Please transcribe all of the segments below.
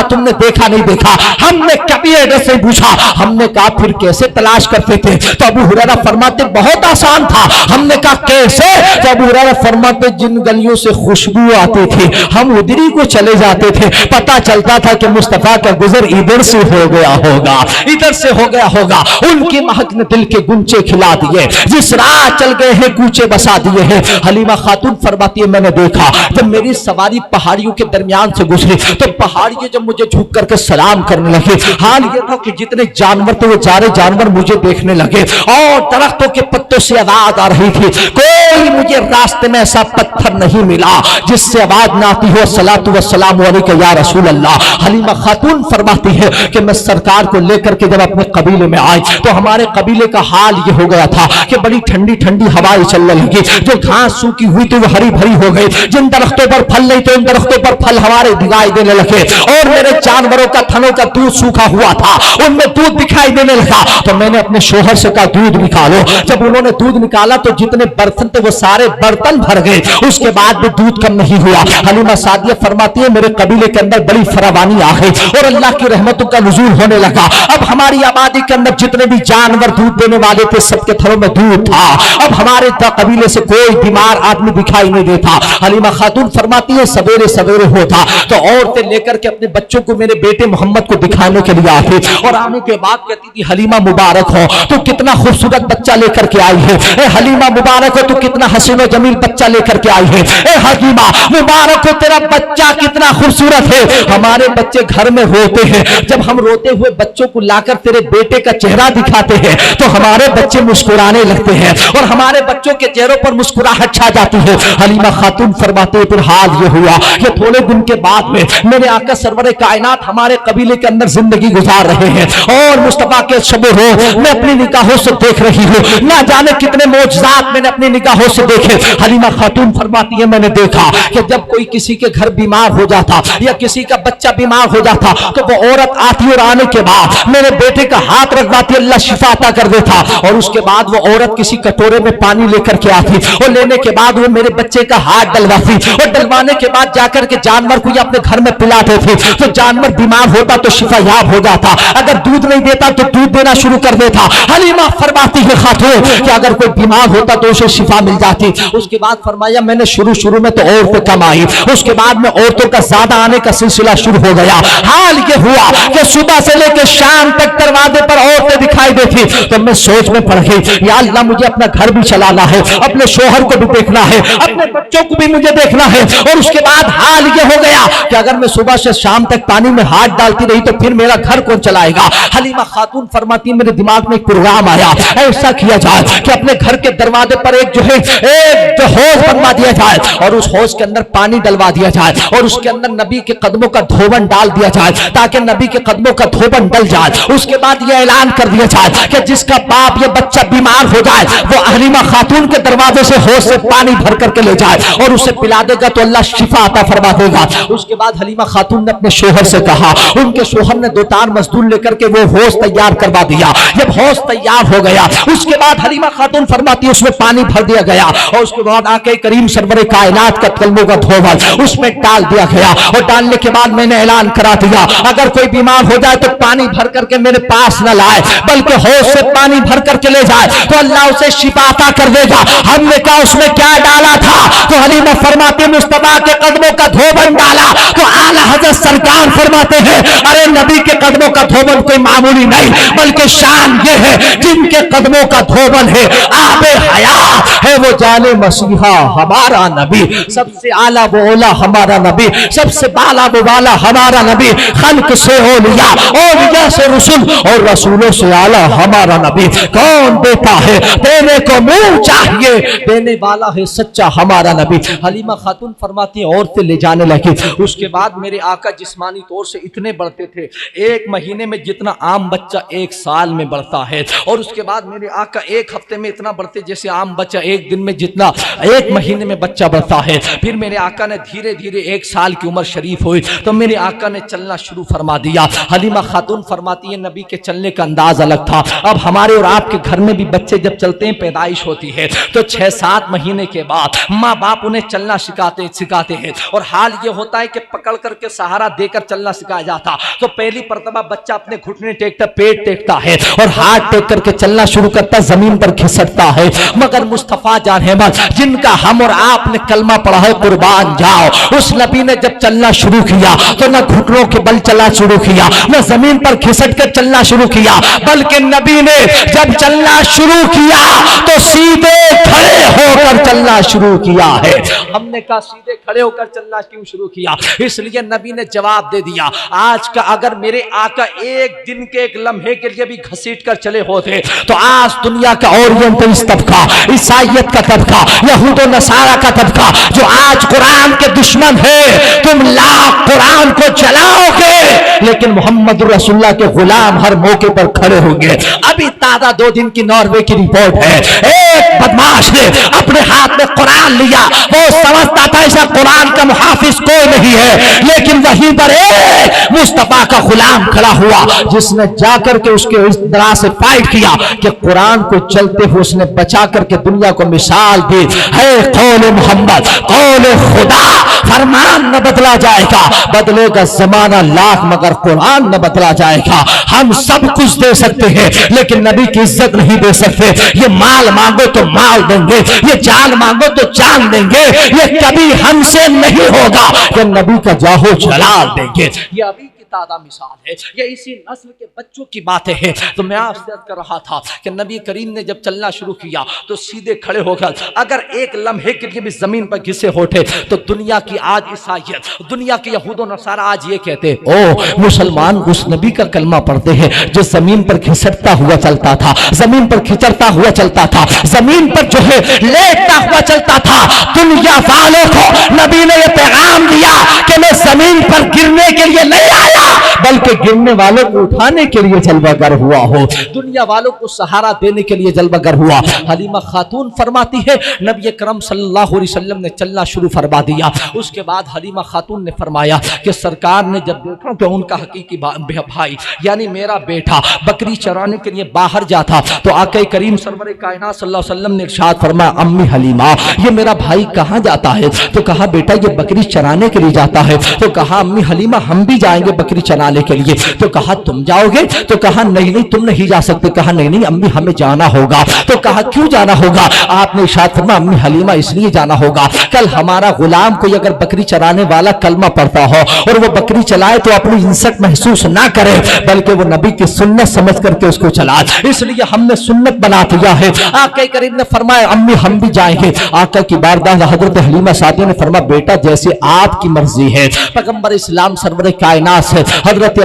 था, तुमने देखा नहीं देखा? हमने कभी एड्रेस नहीं पूछा। हमने कहा फिर कैसे तलाश करते थे? तो अबू हुरैरा फरमाते बहुत आसान था। हमने कहा कैसे? तो अबू हुरैरा फरमाते जिन गलियों से खुशबू आती थी हम उधरी को चले जाते थे, पता चलता था कि मुस्तफा का गुजर इधर से हो गया होगा, इधर से हो गया होगा। उनकी महक ने दिल के गुंचे खिला दिए, जिस राह चल गए हैं कूचे बसा दिए हैं। हलीमा खातून फरमाती है मैंने देखा जब मेरी सवारी पहाड़ियों के दरमियान से गुजरी तो पहाड़ियों जब मुझे झुक करके सलाम करने लगे, हाल ये था कि जितने जानवर थे वो सारे जानवर मुझे देखने लगे और दरख्तों के पत्तों से आवाज आ रही थी। कोई मुझे रास्ते में ऐसा पत्थर नहीं मिला जिससे आवाज ना आती हो सलातु वस्सलामु अलैका या रसूल अल्लाह। हलीमा खातून फरमाती है कि मैं सरकार को लेकर के जब अपने कबीले में आई तो हमारे कबीले का हाल ये हो गया था कि बड़ी ठंडी ठंडी हवाएं चलने लगी, जो घास सूखी हुई थी वो हरी भरी हो गई, जिन दरख्तों पर फल नहीं थे उन दरख्तों पर फल हमारे दिखाई देने लगे और मेरे जानवरों का थनों का दूध सूखा हुआ था उनमें दूध दिखाई देने लगा। तो मैंने अपने शोहर से कहा दूध निकालो। जब उन्होंने दूध निकाला तो जितने बर्तन थे वो सारे बर्तन भर गए, उसके बाद भी दूध कम नहीं हुआ। हलीमा सादिया फरमाती है मेरे कबीले के अंदर बड़ी फरावानी आ गई और अल्लाह की रहमतों का नुज़ूल होने लगा। अब हमारी आबादी के अंदर जितने भी जानवर दूध देने वाले थे सबके थनों में दूध था। अब हमारे कबीले से कोई बीमार आदमी दिखाई नहीं देता। हलीमा खातून फरमाती है सवेरे सवेरे होता तो औरतें लेकर के अपने बच्चों को मेरे बेटे मोहम्मद को दिखाने के लिए आती और आने के बाद कहती थी हलीमा मुबारक हो तो कितना खूबसूरत बच्चा लेकर के आई है, ए हलीमा मुबारक हो तो कितना हसीन जमील बच्चा लेकर के आई है, ए हलीमा मुबारक हो तेरा बच्चा कितना खूबसूरत है। हमारे बच्चे घर में रोते हैं, जब हम रोते हुए बच्चों को लाकर तेरे बेटे का चेहरा दिखाते हैं तो हमारे बच्चे मुस्कुराने लगते हैं और हमारे बच्चों के चेहरों पर मुस्कुराहट छा जाती है। हलीमा खातून फरमाते फिर हाल ये हुआ कि थोड़े दिन के बाद में मेरे आका सरवरे कायनात हमारे कबीले के अंदर जिंदगी गुजार रहे हैं और मुस्तफा के शब रोज़ मैं अपनी निगाहों से देख रही हूँ, ना जाने कितने मौजज़ात मैंने अपनी निगाहों से देखे। हलीमा खातून फरमाती है मैंने देखा कि जब कोई किसी के घर बीमार हो जाता या किसी का बच्चा बीमार हो जाता तो वो औरत आती और आने के बाद मेरे बेटे का हाथ रखवाती, अल्लाह शिफा अता कर देता और उसके बाद वो औरत किसी कटोरे में पानी लेकर के आती और लेने के बाद वो मेरे बच्चे का हाथ डलवाती और डलवाने के बाद जाकर के जानवर को अपने घर में पिलाते थे तो जानवर बीमार होता तो शिफा याब हो जाता, अगर दूध नहीं देता तो दूध देना शुरू कर देता। हलीमा फरमाती है खातून कि अगर कोई बीमार होता तो उसे शिफा मिल जाती। उसके बाद फरमाया मैंने शुरू में तो औरतें कम आई, उसके बाद में औरतों का ज्यादा आने का सिलसिला शुरू हो गया। हाल ये हुआ कि सुबह से लेकर शाम तक दरवाजे पर औरतें दिखाई देती तो मैं सोच में पड़ गई या अल्लाह मुझे अपना घर भी चलाना है, अपने शोहर को भी देखना है, अपने बच्चों को भी मुझे देखना है। और उसके बाद हाल ये हो गया कि अगर मैं सुबह से शाम तक पानी में हाथ डालती रही तो फिर मेरा घर कौन चलाएगा। हलीमा खातून फरमाती मेरे दिमाग में एक प्रोग्राम आया, ऐसा किया जाए कि अपने घर के दरवाजे पर एक जो है एक हौज बनवा दिया जाए और उस हौज के अंदर पानी डलवा दिया जाए और उसके अंदर नबी के कदमों का धोबन डाल दिया जाए ताकि नबी के कदमों का धोबन डल जाए। उसके बाद यह ऐलान कर दिया जाए कि जिसका बाप या बच्चा बीमार हो जाए वो हलीमा खातून के दरवाजे से हौज से पानी भर करके ले जाए और उसे पिला देगा तो अल्लाह शिफा अता फरमा देगा। उसके बाद हलीमा खातून ने अपने शोहर से कहा, उनके शोहर ने 2-4 मजदूर लेकर के वो हौज तैयार करवा दिया। जब हौज तैयार हो गया उसके बाद हलीमा खातून फरमाती है उसमें पानी भर दिया गया और उसके बाद आके करीम सरवरे कायनात का कलमों का धोबन उसमें डाल दिया गया और डालने के बाद मैंने ऐलान करा दिया अगर कोई बीमार हो जाए तो पानी भर करके मेरे पास न लाए बल्कि हौज से पानी भर करके ले जाए तो अल्लाह उसे शिफा अता कर देगा। हमने कहा उसमें क्या डाला था तो हलीमा फरमाते मुस्तफा के कदमों का धोबन डाला तो आला हज़रत सरकार फरमाते हैं अरे नबी के कदमों का धोबन कोई मामूली नहीं बल्कि शान ये है जिनके कदमों का धोबन है आबे हयात है वो जाने मसीहा हमारा नबी, सबसे आला वो ओला हमारा नबी, सबसे बाला वो वाला हमारा नबी, खल्क से ओलिया से रसूल और रसूलों से आला हमारा नबी। कौन देता है देने को मुंह चाहिए, देने वाला है सच्चा हमारा नबी। हलीमा खातून फरमाती औरतें ले जाने लगी। उसके बाद मेरे आका जिस्मानी तौर से इतने बढ़ते थे, 1 महीने में जितना आम बच्चा 1 साल में बढ़ता है और उसके बाद मेरे आका 1 हफ्ते में इतना बढ़ते जैसे आम बच्चा 1 दिन में जितना 1 महीने में बच्चा बढ़ता है। फिर मेरे आका ने धीरे धीरे 1 साल की उम्र शरीफ हुई तो मेरे आका ने चलना शुरू फरमा दिया। हलीमा खातून फरमाती है नबी के चलने का अंदाज अलग था। अब हमारे और आपके घर में भी बच्चे जब चलते हैं पैदाइश होती है तो 6-7 महीने के बाद माँ बाप उन्हें चलना सिखाते हैं और हाल ये होता है कि पकड़ करके सहारा दे देकर चलना सिखाया जाता तो पहली मर्तबा बच्चा अपने घुटने टेकता, पेट टेकता है और हाथ टेक करके चलना शुरू करता, जमीन पर खिसकता है। मगर मुस्तफा जान अहमद जिनका हम और आपने कलमा पढ़ा है, कुर्बान जाओ, उस नबी ने जब चलना शुरू किया तो न घुटनों के बल चला शुरू किया, न जमीन पर खिसक कर चलना शुरू किया, बल्कि नबी ने जब चलना शुरू किया तो सीधे खड़े होकर चलना शुरू किया है। हमने कहा सीधे खड़े होकर चलना क्यों शुरू किया? इसलिए नबी ने जवाब दे दिया, आज का अगर मेरे आका एक दिन के एक लम्हे के लिए भी घसीट कर चले होते तो आज दुनिया का ओरिएंटलिस्ट तबका, ईसाइयत का तबका, यहूद नसारा का तबका जो आज कुरान के दुश्मन है, तुम लाख कुरान को जलाओगे लेकिन मोहम्मद रसूलुल्लाह के गुलाम हर मौके पर खड़े होंगे। अभी ताजा 2 दिन की नॉर्वे की रिपोर्ट है, एक बदमाश ने अपने हाथ में कुरान लिया, वो समझता था ऐसा कुरान का मुहाफिज कोई नहीं है, लेकिन वहीं पर एक मुस्तफा का गुलाम खड़ा हुआ जिसने जाकर के उसके इस तरह से फाइट किया कि कुरान को चलते हुए उसने बचा करके दुनिया को मिसाल दी है, कौल मोहम्मद, कौल खुदा, फरमान न बदला जाएगा, बदलेगा जमाना लाख मगर कुरान न बदला जाएगा। हम सब कुछ दे सकते हैं लेकिन नबी की इज्जत नहीं दे सकते। ये माल मांगो तो माल देंगे, ये जान मांगो तो जान देंगे, ये कभी हमसे नहीं होगा, ये नबी का जाहो जलाल देंगे। ये अभी ताज़ा मिसाल है, ये इसी नस्ल के बच्चों की बातें हैं। तो मैं आपसे कर रहा था कि नबी करीम ने जब चलना शुरू किया तो सीधे खड़े होकर अगर एक लम्हे के लिए भी जमीन पर घिसे होते तो दुनिया की आज ईसाइयत, दुनिया के यहूद नसारा आज ये कहते, ओ मुसलमान उस नबी का कलमा पढ़ते हैं जो जमीन पर खिसकता हुआ चलता था, जमीन पर खिचड़ता हुआ चलता था, जमीन पर जो है लेटता हुआ चलता था। दुनिया वालों को नबी ने यह पैगाम दिया कि मैं जमीन पर गिरने के लिए नहीं आया बल्कि गिरने वालों को उठाने के लिए जलवागर हुआ हो, दुनिया वालों को सहारा देने के लिए जलवागर हुआ। हलीमा खातून फरमाती है नबी करम सल्लल्लाहु अलैहि वसल्लम ने चलना शुरू फरमा दिया। उसके बाद हलीमा खातून ने फरमाया कि सरकार ने जब देखा कि उनका हकीकी भाई यानी मेरा बेटा बकरी चराने के लिए बाहर जाता तो आका करीम सरवर कायनात सल्लल्लाहु अलैहि वसल्लम ने इरशाद फरमाया, अम्मी हलीमा ये मेरा भाई कहाँ जाता है? तो कहा बेटा ये बकरी चराने के लिए जाता है। तो कहा अम्मी हलीमा हम भी जाएंगे बकरी चराने के लिए। तो कहा तुम जाओगे? तो कहा नहीं नहीं तुम नहीं जा सकते। कहा नहीं नहीं अम्मी हमें जाना होगा। तो कहा क्यों जाना होगा? आपने इरशाद फरमाया अम्मी हलीमा इसलिए जाना होगा, कल हमारा गुलाम कोई अगर बकरी चराने वाला कलमा पढ़ता हो और वो बकरी चलाए तो अपनी इंसत महसूस ना करे बल्कि वो नबी की सुन्नत समझ करके उसको चलाए, इसलिए हमने सुन्नत बना दिया है। आका करीम ने फरमाया अम्मी हम भी जाएंगे। आका की बारगाह हजरत हलीमा सादिया ने फरमाया बेटा जैसे आपकी मर्जी है। पैगंबर इस्लाम सरवर कायनात से हजरत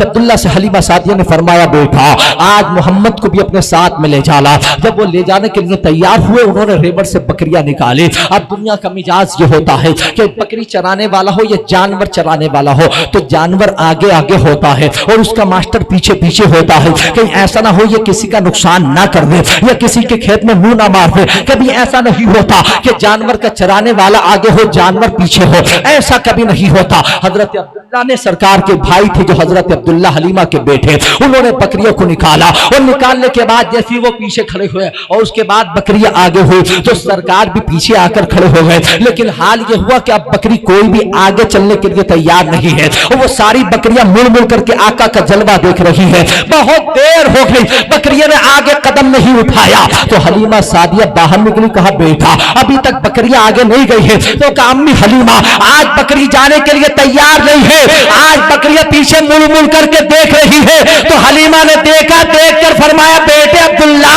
अब्दुल्ला से हलीमा सादिया ने फरमाया बेटा आज मोहम्मद को भी अपने साथ में ले जाना। जब वो ले जाने के लिए तैयार हुए उन्होंने रेबड़ से बकरियां निकाली। अब दुनिया का मिजाज ये होता है कि बकरी चराने वाला हो या जानवर चराने वाला हो तो जानवर आगे आगे होता है और उसका मास्टर पीछे पीछे होता है, कहीं ऐसा ना हो ये किसी का नुकसान ना कर दे या किसी के खेत में मुंह ना मार दे। कभी ऐसा नहीं होता कि जानवर का चराने वाला आगे हो जानवर पीछे हो, ऐसा कभी नहीं होता। हजरत अब्दुल्ला ने सरकार के भाई थे जो हजरत अब्दुल्ला हलीमा के बेटे, उन्होंने बकरियों को निकाला और निकालने के बाद जैसे वो पीछे खड़े हुए और उसके बाद बकरियां आगे हुई तो सरकार भी पीछे आकर खड़े हो गए। लेकिन हाल ये हुआ कि अब बकरी कोई भी आगे चलने के लिए तैयार नहीं है और वो सारी बकरियां मुड़ मुड़ करके आका का जलवा देख रही है। बहुत देर हो गई, बकरियों ने आगे कदम नहीं उठाया तो हलीमा सादिया बाहर निकली। कहा बेटा अभी तक बकरियां आगे नहीं गई है। तो कहा अम्मी हलीमा आज बकरी जाने के लिए तैयार नहीं है, आज बकरियां पीछे मुड़ मुड़ करके देख रही है। तो हलीमा ने देखा, देखकर फरमाया बेटे अब्दुल्ला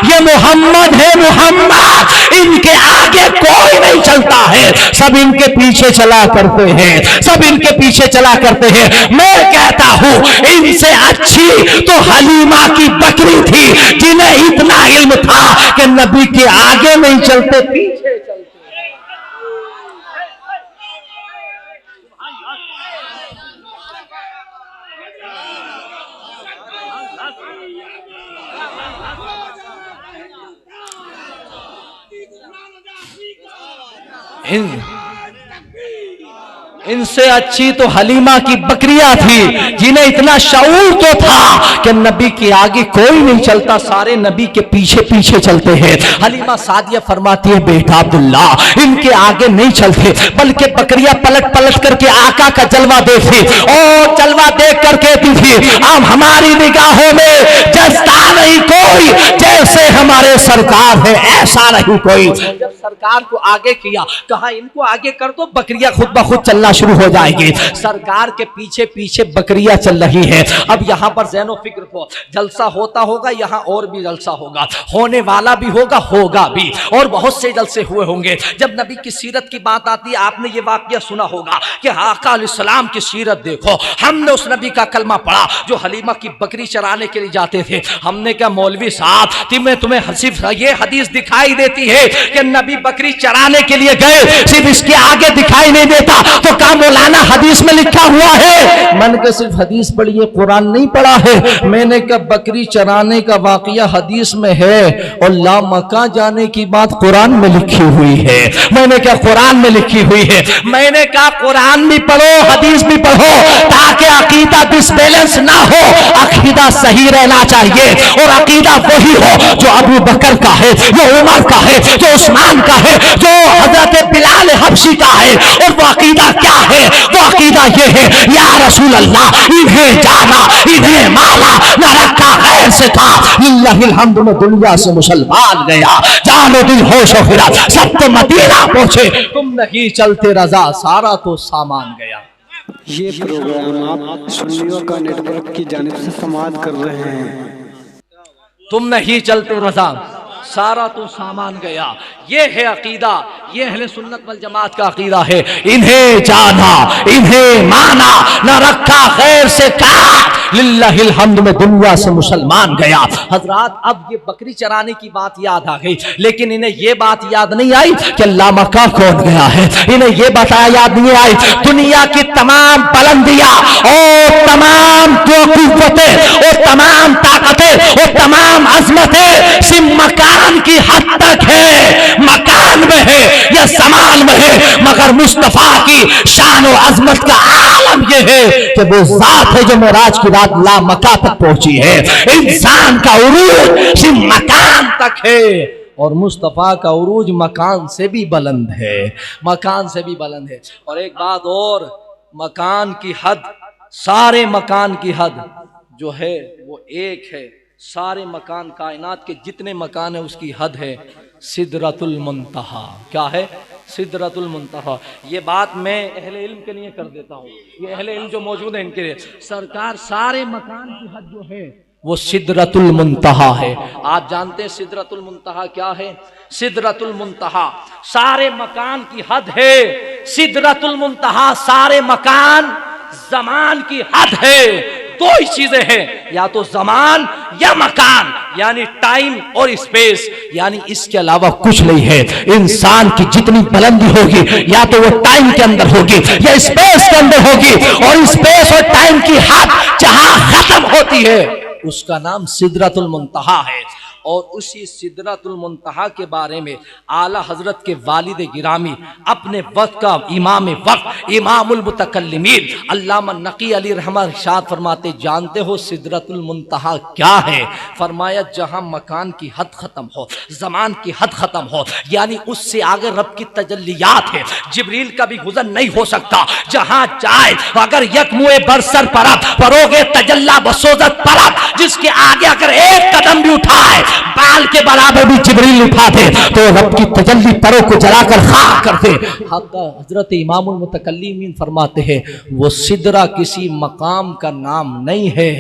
ये मोहम्मद है, मोहम्मद इनके आगे कोई नहीं चलता है, सब इनके पीछे चला करते हैं, सब इनके पीछे चला करते हैं। मैं कहता हूं इनसे अच्छी तो हलीमा की बकरी थी जिन्हें इतना इल्म था कि नबी के आगे नहीं चलते पीछे चलते। इनसे अच्छी तो हलीमा की बकरियां थी, जिन्हें इतना शऊर तो था कि नबी के आगे कोई नहीं चलता, सारे नबी के पीछे पीछे चलते हैं। हलीमा सादिया फरमाती है, बेटा अब्दुल्ला इनके आगे नहीं चलते, बल्कि बकरियां पलट पलट करके आका का जलवा देखती और जलवा देख कर कहती थी, अब हमारी निगाहों में जैसा नहीं कोई जैसे हमारे सरकार है, ऐसा नहीं कोई। जब सरकार को आगे किया, कहा इनको आगे कर दो, बकरियां खुद ब खुद चलना शुरू हो जाएगी। सरकार के पीछे पीछे बकरियां चल रही है। अब यहां पर ज़हनो फिक्र हो, जलसा होता होगा, यहां और भी जलसा होगा, होने वाला भी होगा, होगा भी, और बहुत से जलसे हुए होंगे। जब नबी की सीरत की बात आती है, आपने ये वाकया सुना होगा कि आका अलैहिस्सलाम की सीरत देखो। हमने उस नबी का कलमा पढ़ा जो हलीमा की बकरी चराने के लिए जाते थे। हमने कहा मौलवी साहब तुम्हें सिर्फ ये हदीस दिखाई देती है कि नबी बकरी चराने के लिए गए, सिर्फ इसके आगे दिखाई नहीं देता, तो क्या मौलाना हदीस में लिखा हुआ है? मैंने कहा सिर्फ हदीस पढ़ी है, कुरान नहीं पढ़ा है। मैंने कहा बकरी चराने का वाकया हदीस में है और ला मक्का जाने की बात कुरान में लिखी हुई है। मैंने कहा कुरान में लिखी हुई है। मैंने कहा कुरान भी पढ़ो, हदीस भी पढ़ो, ताकि अकीदा डिसबैलेंस ना हो, अकीदा सही रहना चाहिए। और अकीदा वही हो जो अबू बकर का है, जो उमर का है, जो उस्मान का है, जो हजरत बिलाल हबशी का है। और वो अकीदा क्या है? वो अकीदा ये है, या रसूल अल्लाह इन्हें जाना, इन्हें माना, न रखा गैर से था। लिल्लाहिल हम्द में दुनिया से मुसलमान गया, जानो दिल होश हो फिरा, सब तो मदीना पहुंचे, तुम नहीं चलते रजा, सारा तो सामान गया। ये प्रोग्राम आप सुन्नियों का नेटवर्क की जानिब से समाप्त कर रहे हैं। तुम नहीं चलते रजा, सारा तो सामान गया। ये है अकीदा, ये अहले सुन्नत वल जमात का अकीदा है। इन्हें जाना, इन्हें माना, न रखा खैर से कहा, लिल्लाहिल हम्द में दुनिया से मुसलमान गया। हजरात अब ये बकरी चराने की बात याद आ गई, लेकिन इन्हें ये बात याद नहीं आई कि अल्लाह मक्का कौन गया है। इन्हें ये बताया याद नहीं आई दुनिया की तमाम बुलंदियां और तमाम कुव्वतें और तमाम ताकतें और तमाम अजमतें सिर्फ मकान की हद तक है, मकान में है या समान में है, मगर मुस्तफा की शान और अजमत का आलम यह है कि वो जात है जो मेराज की रात ला मका तक पहुंची है। इंसान का उरूज सिर्फ मकान तक है और मुस्तफा का उरूज मकान से भी बुलंद है, मकान से भी बुलंद है। और एक बात और, मकान की हद, सारे मकान की हद जो है वो एक है। सारे मकान, कायनात के जितने मकान है उसकी हद है सिदरतुल मुंतहा। क्या है? सिदरतुल मुंतहा। ये बात मैं अहले इल्म के लिए कर देता हूँ, ये अहले इल्म जो मौजूद है इनके लिए। सरकार सारे मकान की हद जो है वो सिदरतुल मुंतहा है। आप जानते हैं सिदरतुल मुंतहा क्या है? सिदरतुल मुंतहा सारे मकान की हद है। सिदरतुल मुंतहा सारे मकान जमान की हद है। दो ही चीजें हैं, या तो जमान या मकान, यानी टाइम और स्पेस, यानी इसके अलावा कुछ नहीं है। इंसान की जितनी बुलंदी होगी या तो वो टाइम के अंदर होगी या स्पेस के अंदर होगी, और स्पेस और टाइम की हद जहां खत्म होती है उसका नाम सिदरतुल मुंतहा है। और उसी सिदरतुल मुंतहा के बारे में आला हजरत के वालिद गिरामी, अपने वक्त का इमाम वक्त, इमामुल मुतकल्लिमीन अल्लामा नकी अली रहमा इरशाद फरमाते, जानते हो सिदरतुल मुंतहा क्या है? फरमाया जहां मकान की हद खत्म हो, जमान की हद खत्म हो, यानी उससे आगे रब की तजल्लियात है, जिब्रील का भी गुजर नहीं हो सकता। जहां जाए अगर यकमुए बरसर परब परोगे तजल्ला बसोजत परब, जिसके आगे अगर एक कदम भी उठाए बाल के बराबर भी जिब्रील उठाते तो रब की तजल्ली परों को जलाकर खाक करते। हजरत इमामुल मुतकल्लिमीन फरमाते हैं वो सिदरा किसी मकाम का नाम नहीं है,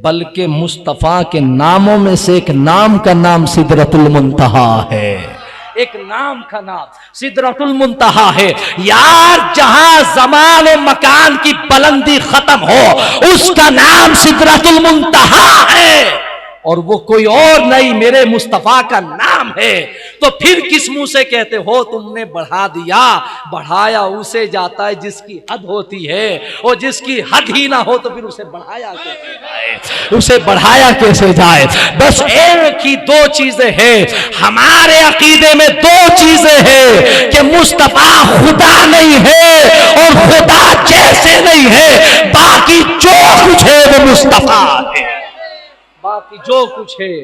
बल्कि मुस्तफा के नामों में से एक नाम का नाम सिदरतुल मुंतहा है। एक नाम का नाम सिदरतुल मुंतहा है। यार जहां जमान और मकान की बुलंदी खत्म हो उसका नाम सिदरतुल मुंतहा है। और वो कोई और नहीं मेरे मुस्तफा का नाम है, तो फिर किस मुंह से कहते हो तुमने बढ़ा दिया? बढ़ाया उसे जाता है जिसकी हद होती है, और जिसकी हद ही ना हो तो फिर उसे बढ़ाया कैसे जाए? उसे बढ़ाया कैसे जाए? बस एक ही दो चीजें हैं हमारे अकीदे में, दो चीजें हैं कि मुस्तफा खुदा नहीं है और खुदा जैसे नहीं है, बाकी जो कुछ है वो मुस्तफा है। बाकी जो कुछ है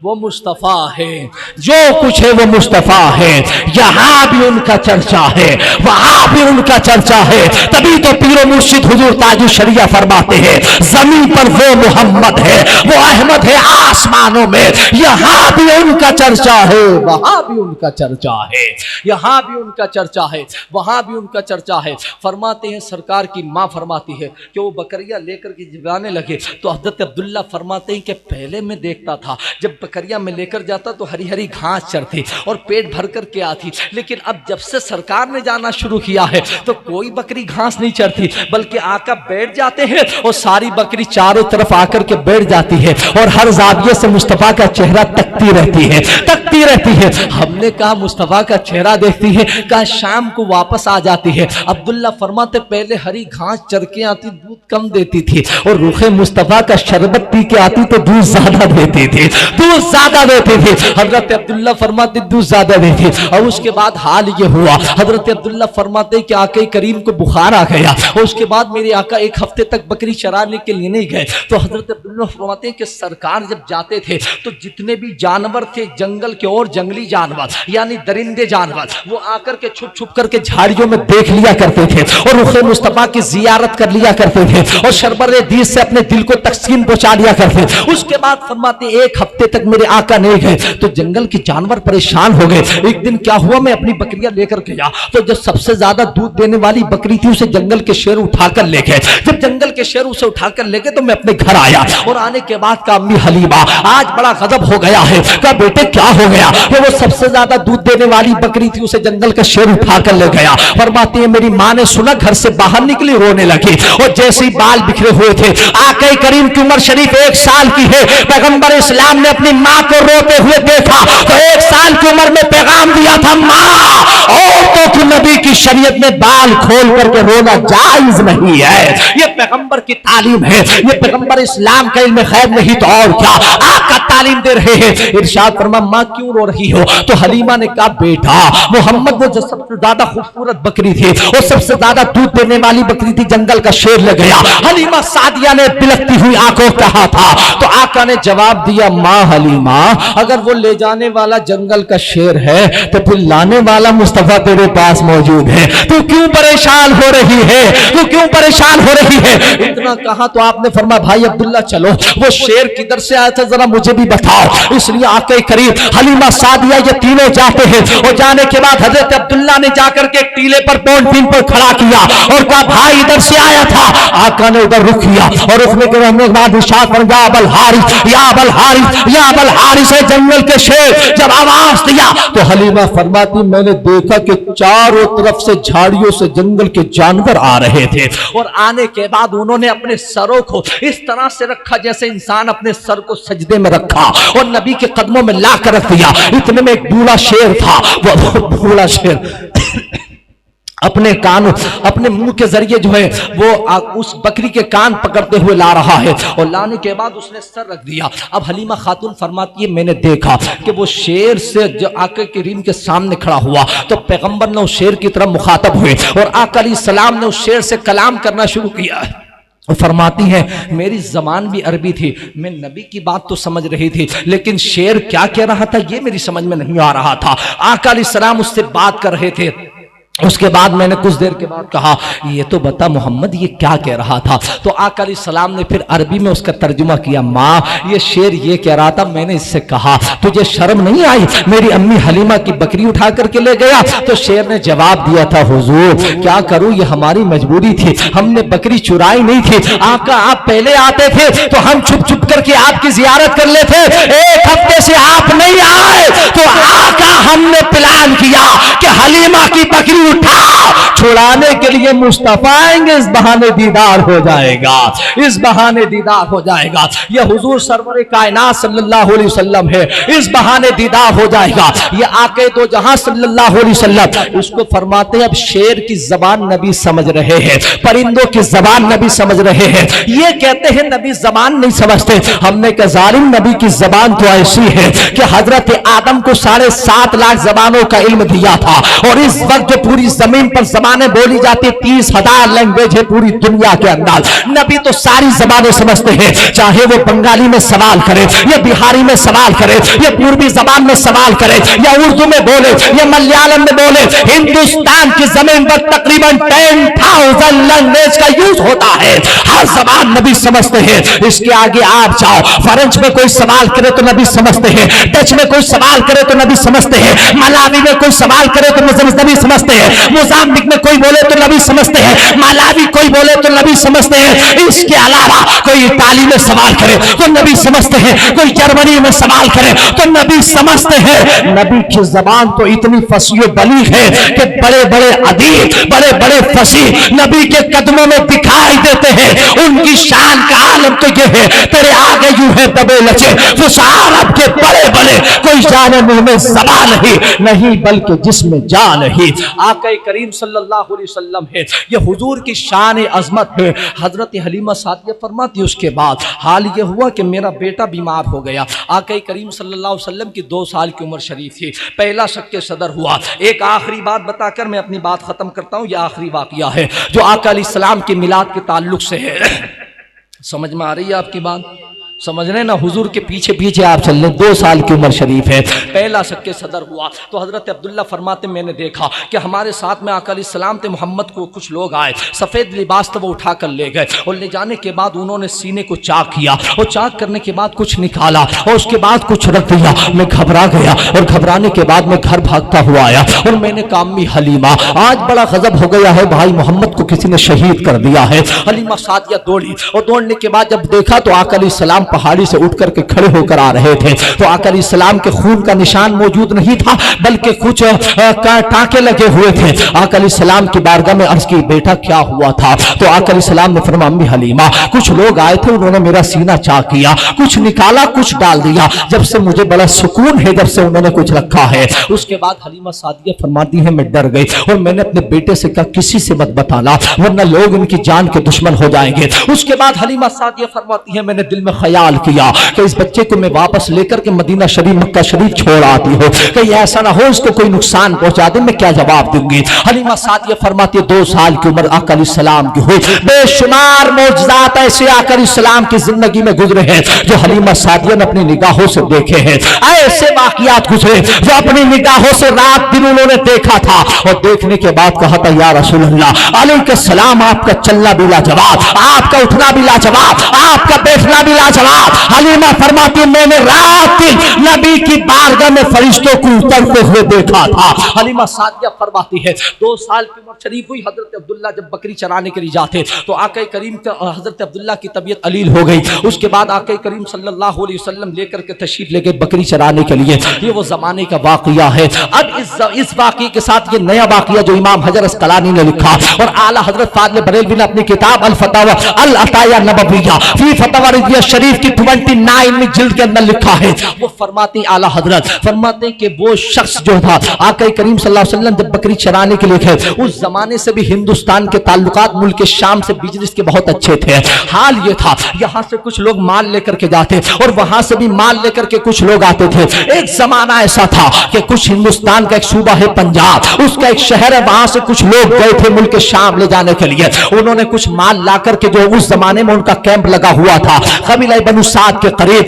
वो मुस्तफा है, जो कुछ है वो मुस्तफा है। यहां भी उनका चर्चा है, वहां भी उनका चर्चा है। तभी तो पीरो मुर्शिद हुजूर ताजु शरिया फरमाते हैं जमीन पर वो मोहम्मद है, वो अहमद है आसमानों में। यहां भी उनका चर्चा है, वहां भी उनका चर्चा है, यहां भी उनका चर्चा है, वहां भी उनका चर्चा है। फरमाते हैं सरकार की मां फरमाती है कि वो बकरियां लेकर के जिगाने लगे तो हजरत अब्दुल्ला फरमाते हैं कि पहले मैं देखता था जब बकरियां में लेकर जाता तो हरी हरी घास चरती और पेट भर कर के आती, लेकिन अब जब से सरकार ने जाना शुरू किया है तो कोई बकरी घास नहीं चरती, बल्कि आका बैठ जाते हैं और सारी बकरी चारों तरफ आकर के बैठ जाती है और हर जाविये से मुस्तफा का चेहरा तकती रहती है, तकती रहती है। हमने कहा मुस्तफा का चेहरा देखती है, कहा शाम को वापस आ जाती है। अब्दुल्ला फरमाते पहले हरी घास चर के आती, दूध कम देती थी, और रूखे मुस्तफा का शरबत पी के आती तो दूध ज्यादा देती थी, दूध ज्यादा देते थे। हजरत अब्दुल्ला फरमाते दूध ज्यादा देते। और उसके बाद हाल ये हुआ, हजरत अब्दुल्ला फरमाते कि आका करीम को बुखार आ गया, और उसके बाद मेरे आका एक हफ्ते तक बकरी चराने के लिए नहीं गए। तो हजरत अब्दुल्ला फरमाते कि सरकार जब जाते थे तो जितने भी जानवर थे जंगल के और जंगली जानवर यानी दरिंदे जानवर, वो आकर के छुप छुप करके झाड़ियों में देख लिया करते थे और रुखे मुस्तफा की जियारत कर लिया करते थे और शरबरे दीद से अपने दिल को तस्कीन पहुंचा लिया करते। उसके बाद फरमाते एक हफ्ते तक मेरे आका नहीं गए तो जंगल के जानवर परेशान हो गए। एक दिन क्या हुआ, मैं अपनी बकरियां लेकर गया तो जब सबसे ज्यादा दूध देने वाली बकरी थी उसे जंगल के शेर उठाकर ले गए। जब जंगल के शेर उसे उठाकर ले गए तो मैं अपने घर आया और आने के बाद कहा अम्मी हलीमा आज बड़ा गजब हो गया है। कहा बेटे क्या हो गया? वो सबसे ज्यादा दूध देने वाली बकरी थी उसे जंगल का शेर उठाकर ले गया। फरमाती है मेरी माँ ने सुना, घर से बाहर निकली, रोने लगी और जैसे ही बाल बिखरे हुए थे, आका करीम की उम्र शरीफ 1 साल की है, पैगंबर इस्लाम ने अपनी माँ को रोते हुए देखा तो 1 साल की उम्र में पैगाम दिया था माँ औरतों की नबी की शरीयत में बाल खोल करके रोना जायज नहीं है। ये पैगंबर की तालीम है, ये पैगंबर इस्लाम का इल्म खैर नहीं तो और क्या, आका तालीम दे रहे हैं। इरशाद फरमा माँ क्यों रो रही हो? तो हलीमा ने कहा बेटा मोहम्मद वो जो सबसे ज्यादा खूबसूरत बकरी थी, वो सबसे ज्यादा दूध देने वाली बकरी थी, जंगल का शेर ले गया। हलीमा सादिया ने बिलखती हुई आंखों कहा था तो आका ने जवाब दिया माँ हलीमा अगर वो ले जाने वाला जंगल का शेर है तो फिर लाने वाला मुस्तफा तेरे पास मौजूद है, तू क्यों परेशान हो रही है? तू क्यों परेशान हो रही है? इतना कहा तो आपने फरमाया भाई अब्दुल्ला चलो वो शेर किधर से आया था जरा मुझे भी बताओ। इसलिए आके करीब हलीमा सादिया ये तीनों जाते हैं और जाने के बाद हजरत अब्दुल्ला ने जाकर के एक टीले पर पॉइंट पर खड़ा किया और कहा भाई इधर से आया था। आका ने उधर रुक किया और रुकने के बाद इरशाद फरमाया या अबल हारिस या अबल हारिस या अबल हारिस है जंगल के शेर। जब आवाज दिया तो हलीमा फरमाती मैंने देखा कि चारों तरफ से झाड़ियों से जंगल के जानवर आ रहे थे और आने के बाद उन्होंने अपने सरों को इस तरह से रखा जैसे इंसान अपने सर को सजदे में रखा और नबी के कदमों में ला कर रख दिया। इतने में एक बूढ़ा शेर था, वो बूढ़ा शेर अपने कान अपने मुंह के जरिए जो है वो उस बकरी के कान पकड़ते हुए ला रहा है और लाने के बाद उसने सर रख दिया। अब हलीमा खातून फरमाती है मैंने देखा कि वो शेर से जो आका करीम के सामने खड़ा हुआ तो पैगंबर ने उस शेर की तरफ मुखातब हुए और आका अलैहिस्सलाम ने उस शेर से कलाम करना शुरू किया। फरमाती है मेरी जबान भी अरबी थी, मैं नबी की बात तो समझ रही थी लेकिन शेर क्या कह रहा था ये मेरी समझ में नहीं आ रहा था। आका अलैहिस्सलाम उससे बात कर रहे थे। उसके बाद मैंने कुछ देर के बाद कहा ये तो बता मोहम्मद ये क्या कह रहा था? तो आका अलैहिस्सलाम ने फिर अरबी में उसका तर्जुमा किया माँ ये शेर ये कह रहा था मैंने इससे कहा तुझे शर्म नहीं आई मेरी अम्मी हलीमा की बकरी उठा करके ले गया? तो शेर ने जवाब दिया था हुजूर क्या करूं ये हमारी मजबूरी थी, हमने बकरी चुराई नहीं थी। आका आप पहले आते थे तो हम छुप छुप करके आपकी जियारत कर लेते, 1 हफ्ते से आप नहीं आए तो आका हमने प्लान किया कि हलीमा की बकरी उठा, छुड़ाने के लिए मुस्तफा आएंगे, इस बहाने दीदार हो जाएगा, इस बहाने दीदार हो जाएगा। ये हुजूर सरवर कायनात सल्लल्लाहु अलैहि वसल्लम है, इस बहाने दीदार हो जाएगा। ये आके दो जहां सल्लल्लाहु अलैहि वसल्लम, इसको फरमाते हैं अब शेर की जबान नबी समझ रहे हैं, परिंदों की जबान नबी समझ रहे हैं। ये कहते हैं नबी जबान नहीं समझते। हमने कहा जालिम, नबी की जबान तो ऐसी है कि हजरत आदम को 7.5 लाख जबानों का इल्म दिया था, और इस वक्त जो पूरी जमीन पर जबानें बोली जाती 30,000 लैंग्वेज है पूरी दुनिया के अंदर। नबी तो सारी जबानें समझते हैं, चाहे वो बंगाली में सवाल करे, या बिहारी में सवाल करे, या पूर्वी जबान में सवाल करे, या उर्दू में बोले, या मलयालम में बोले। हिंदुस्तान की जमीन पर तकरीबन 10,000 लैंग्वेज का यूज होता है, हर जबान नबी समझते हैं। इसके आगे आप जाओ, फ्रेंच में कोई सवाल करे तो नबी समझते हैं, डच में कोई सवाल करे तो नबी समझते हैं, मलावी में कोई सवाल करे तो नबी समझते हैं, मोजाम्बिक में कोई बोले तो नबी समझते हैं, मालावी कोई बोले तो नबी समझते हैं। इसके अलावा कोई इटाली में सवाल करे तो नबी समझते हैं, कोई जर्मनी में सवाल करे तो नबी समझते हैं। नबी की जबान तो इतनी फसी बलीग है कि बड़े बड़े अदीब, बड़े बड़े फसी नबी के कदमों में दिखाई देते हैं। उनकी शान का आलम तो ये है, तेरे आगे यूं है दबे लचे फुसारब के बड़े बड़े, कोई जाने मुंह में जबान नहीं बल्कि जिसमें जान ही। आका करीम सल्लल्लाहु अलैहि वसल्लम है, ये हुजूर की शान अजमत है। हजरत हलीमा सादिया फरमाती, उसके बाद हाल ये हुआ कि मेरा बेटा बीमार हो गया। आका करीम सल्लल्लाहु अलैहि वसल्लम की 2 साल की उम्र शरीफ थी। पहला शक्के सदर हुआ। एक आखिरी बात बताकर मैं अपनी बात खत्म करता हूं। यह आखिरी वाकया है जो आका अलैहिस्सलाम के मिलाद के ताल्लुक से है। समझ में आ रही है आपकी बात? समझ रहे ना, हुजूर के पीछे पीछे आप चल रहे। 2 साल की उम्र शरीफ है, पहला शक्के सदर हुआ तो हजरत अब्दुल्ला फरमाते मैंने देखा कि हमारे साथ में आका अलैहिस्सलाम थे मोहम्मद को कुछ लोग आए, सफ़ेद लिबास तो वो उठा कर ले गए, और ले जाने के बाद उन्होंने सीने को चाक किया, और चाक करने के बाद कुछ निकाला, और उसके बाद कुछ रख दिया। मैं घबरा गया, और घबराने के बाद मैं घर भागता हुआ आया, और मैंने कहा अम्मी हलीमा आज बड़ा गजब हो गया है, भाई मोहम्मद को किसी ने शहीद कर दिया है। हलीमा सादिया दौड़ी, और दौड़ने के बाद जब देखा तो आका अलैहिस्सलाम पहाड़ी से उठ करके खड़े होकर आ रहे थे। तो आका अलैहिस्सलाम के खून का निशान मौजूद नहीं था, बल्कि कुछ टांके लगे हुए थे। आका अलैहिस्सलाम की बारगाह में अर्ज की, बेटा क्या हुआ था? तो आका अलैहिस्सलाम ने फरमाया अम्मी हलीमा कुछ लोग आए थे, उन्होंने मेरा सीना चाक किया, कुछ निकाला कुछ डाल दिया, जब से मुझे बड़ा सुकून है जब से उन्होंने कुछ रखा है। उसके बाद हलीमा सादिया फरमाती है मैं डर गई, और मैंने अपने बेटे से कहा किसी से मत बताना, वरना लोग इनकी जान के दुश्मन हो जाएंगे। उसके बाद हलीमा सादिया फरमाती है मैंने दिल में ख्याल किया कि इस बच्चे को मैं वापस लेकर के मदीना शरीफ मक्का शरीफ छोड़ आती हूँ, कहीं ऐसा ना हो इसको कोई नुकसान पहुंचा दे, मैं क्या जवाब दूंगी। हलीमा सादिया फरमाती है 2 साल की उम्र आका अलैहिस्सलाम की हुई, बेशुमार मौजज़ात ऐसे आका अलैहिस्सलाम की जिंदगी में गुजरे हैं जो हलीमा सादिया ने अपनी निगाहों से देखे हैं। ऐसे वाकयात गुजरे जो अपनी निगाहों से रात दिन उन्होंने देखा था, और देखने के बाद कहा था या रसूल अल्लाह अलैहिस्सलाम आपका चलना भी लाजवाब, आपका उठना भी लाजवाब, आपका बैठना भी लाजवाब। हलीमा फरमाती मैंने रात दिन नबी की बारगाह में फरिश्तों को उतरते हुए देखा था। हलीमा सादिया फरमाती है 2 साल की उम्र शरीफ हुई। हजरत अब्दुल्ला जब बकरी चराने के लिए जाते तो आका करीम हजरत अब्दुल्ला की तबीयत अलील हो गई। उसके बाद आका करीम सल्लल्लाहु अलैहि वसल्लम लेकर के तशरीफ ले गए बकरी चराने के लिए। ये वो जमाने का वाकया है। अब इस वाकये के साथ ये नया वाकया जो इमाम हजर अस्कलानी ने लिखा और आला हजरत फाज़िल बरेलवी ने अपनी किताब अल फतावा अल अताया नबविया फी फतावा रिज़विया शरीफ की 29वीं जिल्द के अंदर लिखा है। वो फरमाते आला हजरत फरमाते कि वो शख्स जो था आका करीम सल्लल्लाहु अलैहि वसल्लम जब बकरी चराने के लिए गए, उस जमाने से भी हिंदुस्तान के ताल्लुकात मुल्क शाम से बिजनेस के बहुत अच्छे थे। हाल ये था यहाँ से कुछ लोग माल लेकर के जाते और वहां से भी माल लेकर के कुछ लोग आते थे। एक जमाना ऐसा था कि कुछ हिंदुस्तान का एक सूबा है पंजाब, उसका एक शहर है, वहां से कुछ लोग गए थे मुल्क शाम ले जाने के लिए। उन्होंने कुछ माल ला करके जो उस जमाने में उनका कैंप लगा हुआ था कबीला बनु साद के करीब,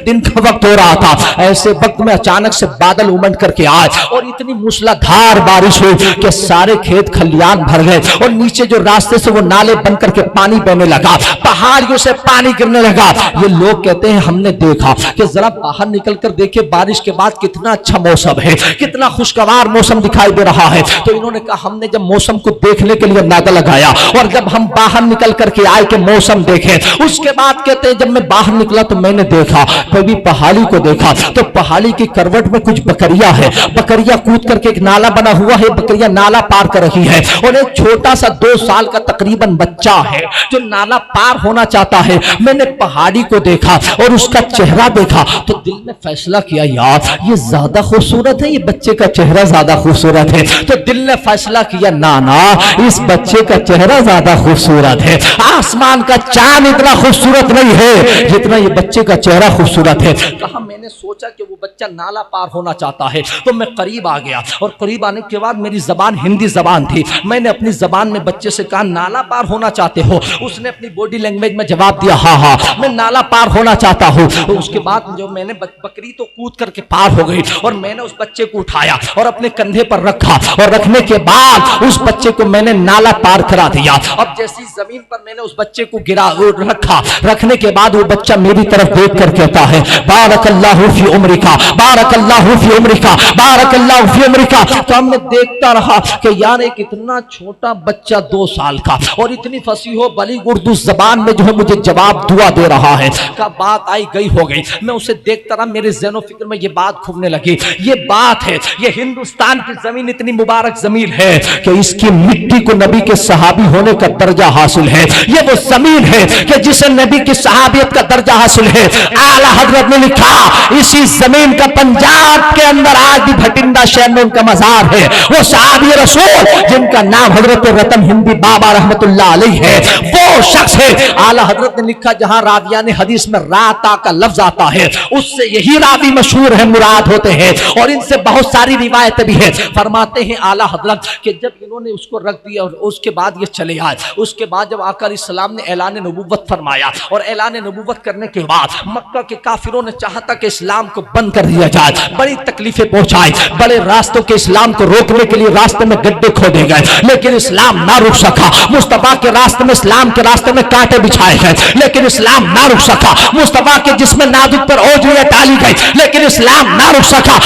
दिन का वक्त हो रहा था। ऐसे वक्त में अचानक से बादल उमड़ करके आए और इतनी मूसलाधार बारिश हुई कि सारे खेत खलियान भर गए और नीचे जो रास्ते से वो नाले बन करके पानी बहने लगा, पहाड़ियों से पानी गिरने लगा। ये लोग कहते हैं हमने देखा कि जरा बाहर निकल कर देखिए बारिश के बाद कितना अच्छा मौसम है, कितना खुशगवार मौसम दिखाई दे रहा है। तो इन्होंने कहा हमने जब मौसम को देखने के लिए अंदाजा लगाया और जब हम बाहर निकल करके आए कि मौसम देखें, उसके बाद कहते हैं जब मैं बाहर निकला तो मैंने देखा, कभी पहाड़ी को देखा तो पहाड़ी की करवट में कुछ बकरियां है, बकरियां कूद करके एक नाला बना हुआ है, बकरियां नाला पार कर रही है और एक छोटा सा 2 साल का तकरीबन बच्चा है जो नाला पार होना चाहता है। मैंने पहाड़ी को देखा और उसका चेहरा देखा तो दिल में फैसला किया, यार ये ज्यादा खूबसूरत है, ये बच्चे का चेहरा ज्यादा खूबसूरत है। तो दिल ने फैसला किया, ना ना इस बच्चे का चेहरा ज्यादा खूबसूरत है, आसमान का चांद इतना खूबसूरत नहीं है जितना ये बच्चे का चेहरा खूबसूरत है। कहा मैंने सोचा कि वो बच्चा नाला पार होना चाहता है तो मैं करीब आ गया और करीब आने के बाद मेरी जबान हिंदी जबान थी, मैंने अपनी जबान में बच्चे से कहा नाला पार होना चाहते हो? उसने अपनी बॉडी लैंग्वेज में जवाब दिया, हाँ हाँ मैं नाला पार होना चाहता हूँ। तो उसके बाद जो मैंने बकरी तो कूद करके पार हो गई और मैंने उस बच्चे को उठाया और अपने कंधे पर रखा और रखने के बाद उस बच्चे को मैंने नाला पार करा दिया। अब जैसी जमीन पर मैंने उस बच्चे को गिरा रखा, रखने के बाद वो बच्चा मेरी तरफ देख कर कहता है, बारकल्लाहु फी उम्रिका, बारकल्लाहु फी उम्रिका, बारकल्लाहु फी उम्रिका। तो हमने देखता रहा कि यार एक इतना छोटा बच्चा 2 साल का और इतनी फसीहो बलीग उर्दू जबान में जो है मुझे जवाब दुआ दे रहा है। का बात आई गई हो गई, मैं उसे देखता रहा, मेरे ज़हनो फिक्र में ये बात घूमने लगी। ये बात है, ये हिंदुस्तान की जमीन इतनी मुबारक जमीन है कि इसकी मिट्टी को नबी के सहाबी होने का दर्जा हासिल है। ये वो जमीन है कि जिसे नबी की सहाबियत का दर्जा हासिल है। आला हजरत ने लिखा, इसी जमीन का पंजाब के अंदर आज भी भटिंडा शहर में उनका मजार है। वो सहाबी रसूल जिनका नाम हजरत रतन हिंदी बाबा रहमतुल्लाह अलैह है, वो शख्स है। आला हजरत ने लिखा, जहां राविया ने हदीस में राता का लफ्ज आता है उससे यही रावी मशहूर है, मुराद होते हैं और इनसे बहुत सारी रिवायतें भी है। फरमाते हैं आला हजरत कि जब इन्होंने उसको रख दिया और उसके बाद ये चले आए, उसके बाद जब आकर इस्लाम ने ऐलान नबूवत फरमाया और ऐलान नबूवत करने के बाद मक्का के काफिरों ने चाहता कि इस्लाम को बंद कर दिया जाए, बड़ी तकलीफें पहुंचाई, बड़े रास्तों के इस्लाम को रोकने के लिए रास्ते में गड्ढे खोदे गए, लेकिन इस्लाम ना रुक सका। मुस्तफा के रास्ते में, इस्लाम के रास्ते में कांटे बिछाए गए, लेकिन इस्लाम ना रुक सका। मुस्तफा के जिस्म नाजुक पर ओजरियां डाली गई, लेकिन इस्लाम ना रुक सका।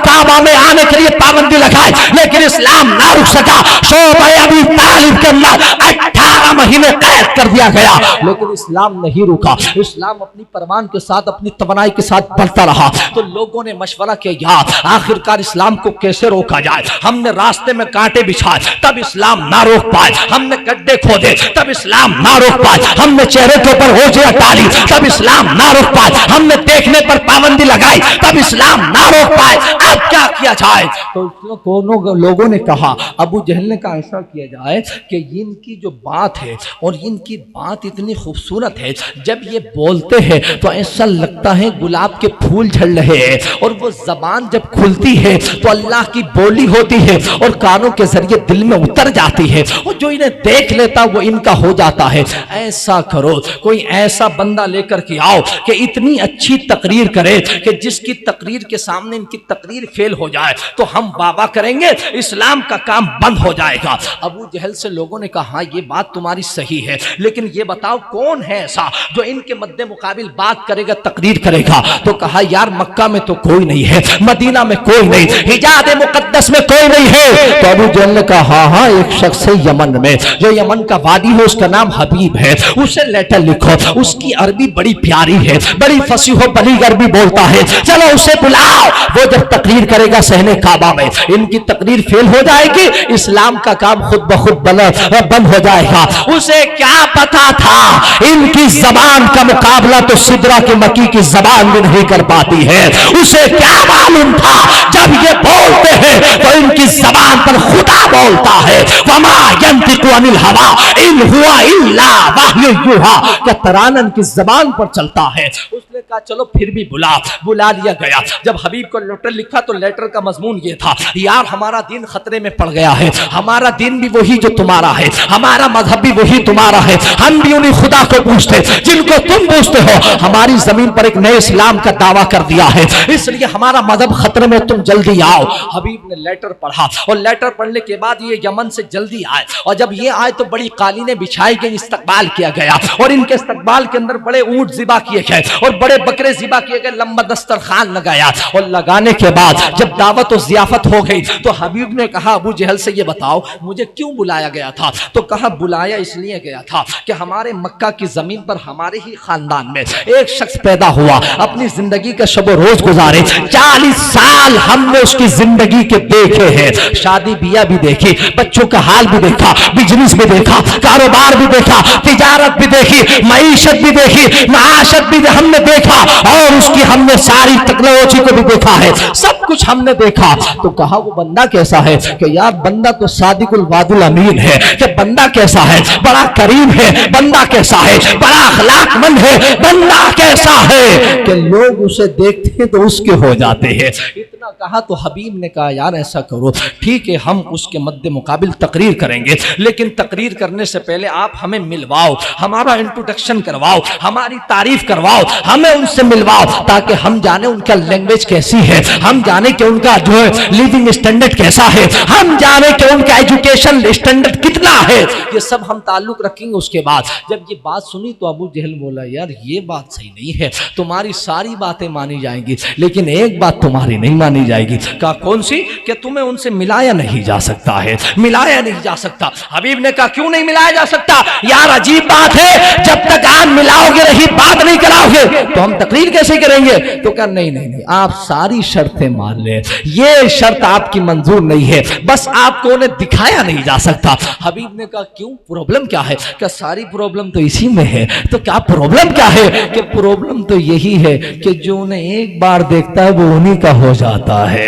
काबा में आने के लिए पाबंदी लगाई, लेकिन इस्लाम ना रुक सका। शोबा अबी तालिब के अंदर 18 महीने कैद कर दिया गया, लेकिन इस्लाम नहीं रुका। इस्लाम अपनी परवान के साथ, अपनी तमन्नाई के साथ बढ़ता रहा। तो लोगों ने मशवरा किया, यार आखिरकार इस्लाम को कैसे रोका जाए। हमने रास्ते में कांटे बिछाए तब इस्लाम ना रोक पाए, हमने गड्ढे खोदे तब इस्लाम ना रोक पाए, हमने चेहरे के ऊपर ओजरियां डाली तब इस्लाम ना रोक पाए, हमने देखने पर पाबंदी लगाई तब इस्लाम ना रोक पाए। अब क्या किया जाए? तो लोगों ने कहा, अबू जहल ने कहा ऐसा किया जाए कि इनकी जो बात है और इनकी बात इतनी खूबसूरत है, जब ये बोलते हैं तो ऐसा लगता है गुलाब के फूल झड़ रहे हैं और वो जबान जब खुलती है तो अल्लाह की बोली होती है और कानों के जरिए दिल में उतर जाती है और जो इन्हें देख लेता वो इनका हो जाता है। ऐसा करो, कोई ऐसा बंदा लेकर के आओ कि इतनी अच्छी तकरीर करे कि जिसकी तकरीर के सामने इनकी तकरीर फेल हो जाए तो हम बाबा करेंगे, इस्लाम का काम बंद हो जाएगा। अबू जहल से लोगों ने कहा, हाँ ये बात तुम्हारी सही है, लेकिन ये बताओ कौन है ऐसा जो इनके मद्दे मुकाबिल बात करेगा, तकरीर करेगा। तो कहा, यार मक्का में तो कोई नहीं है, मदीना में कोई नहीं, हिजाज मुकद्दस में कोई नहीं है। तो अबू जहल ने कहा, हाँ हाँ एक शख्स है यमन में, जो यमन का वादी है, उसका नाम हबीब है, उसे लेटर लिखो, उसकी अरबी बड़ी प्यारी है, बड़ी फसीहो बलीग अरबी बोलता है, चलो उसे बुलाओ। वो जब तकरीर करेगा सहने काबा में, इनकी तकरीर फेल हो जाएगी, इस्लाम का काम खुद ब खुद बंद हो जाएगा। उसे क्या पता था इनकी जबान का मुकाबला तो सिदरा के मकी की जबान भी नहीं कर पाती है। उसे क्या मालूम था जब ये बोलते हैं तो इनकी जबान पर खुदा बोलता है, वमा यंतिकु अनिल हवा इन हुआ इल्ला वह्यु युहा, क्या तरानन की जबान पर चलता है। उसने कहा चलो फिर भी बुला लिया गया। जब हबीब को लेटर लिखा तो लेटर का मजमून ये था, यार हमारा दीन खतरे में पड़ गया है, हमारा दीन भी वही जो तुम्हारा है, हमारा मजहब भी वही तुम्हारा है, हम भी उन्हीं खुदा को पूछते जिनको तुम पूछते हो। हमारी जमीन पर एक नए इस्लाम का दावा कर दिया है, इसलिए हमारा मजहब खतरे में, तुम जल्दी आओ। हबीब ने लेटर पढ़ा और लेटर पढ़ने के बाद ये यमन से जल्दी आए और जब ये आए तो बड़ी कालीनें बिछाई गई, इस्तकबाल किया गया और इनके इस्तकबाल के अंदर बड़े ऊंट ज़िबा किए गए और बड़े बड़े बकरे ज़िबा किए गए, लंबा दस्तरखान लगाया, और लगाने के बाद जब दावत और ज़ियाफत हो गई तो हबीब ने कहा अबू जहल से ये बताओ मुझे क्यों बुलाया गया था? तो कहा बुलाया इसलिए गया था कि हमारे मक्का की जमीन पर हमारे ही खानदान में एक शख्स पैदा हुआ, अपनी जिंदगी का शब रोज गुजारे, 40 साल हमने उसकी जिंदगी के देखे हैं, शादी बिया भी देखी, बच्चों का हाल भी देखा, बिजनेस भी देखा, कारोबार भी देखा, तिजारत भी देखी, मईशत भी देखी, माशत भी हमने देखा, और उसकी हमने सारी टेक्नोलॉजी को भी देखा है, सब कुछ हमने देखा। तो कहा वो बंदा कैसा है? कि यार बंदा तो सादिकुल वादुल अमीन है। कि बंदा कैसा है? बड़ा करीम है। बंदा कैसा है? बड़ा अखलाकमंद है। बंदा कैसा है कि लोग उसे देखते हैं तो उसके हो जाते हैं। इतना कहा तो हबीब ने कहा यार ऐसा करो, ठीक है हम उसके मद्दे मुकाबिल तकरीर करेंगे, लेकिन तकरीर करने से पहले आप हमें मिलवाओ, हमारा इंट्रोडक्शन करवाओ, हमारी तारीफ करवाओ, हमें उनसे मिलवाओ, ताकि हम जाने उनका लैंग्वेज कैसी है, हम जाने कि उनका जो है लिविंग स्टैंडर्ड कैसा है, हम जाने कि उनका एजुकेशन स्टैंडर्ड कितना है, ये सब हम ताल्लुक रखेंगे। उसके बाद जब ये बात सुनी तो अबू जहल बोला यार ये बात सही नहीं है, तुम्हारी सारी बातें मानी जाएंगी लेकिन एक बात तुम्हारी नहीं मानी जाएगी। कहा कौन सी? कि तुम्हें उनसे मिलाया नहीं जा सकता है, मिलाया नहीं जा सकता। हबीब ने कहा क्यों नहीं मिलाया जा सकता? यार अजीब बात है, जब तक आप मिलाओगे नहीं, बात नहीं कराओगे तो हम तकरीर कैसे करेंगे? तो कहा नहीं नहीं नहीं, आप सारी शर्तें मान ले, ये शर्त आपकी मंजूर नहीं है, बस आपको उन्हें दिखाया नहीं जा सकता। हबीब ने कहा क्यों, प्रॉब्लम क्या है? क्या सारी प्रॉब्लम तो इसी में है। तो क्या प्रॉब्लम क्या है? कि प्रॉब्लम तो यही है कि जो उन्हें एक बार देखता है वो उन्हीं का हो जाता है,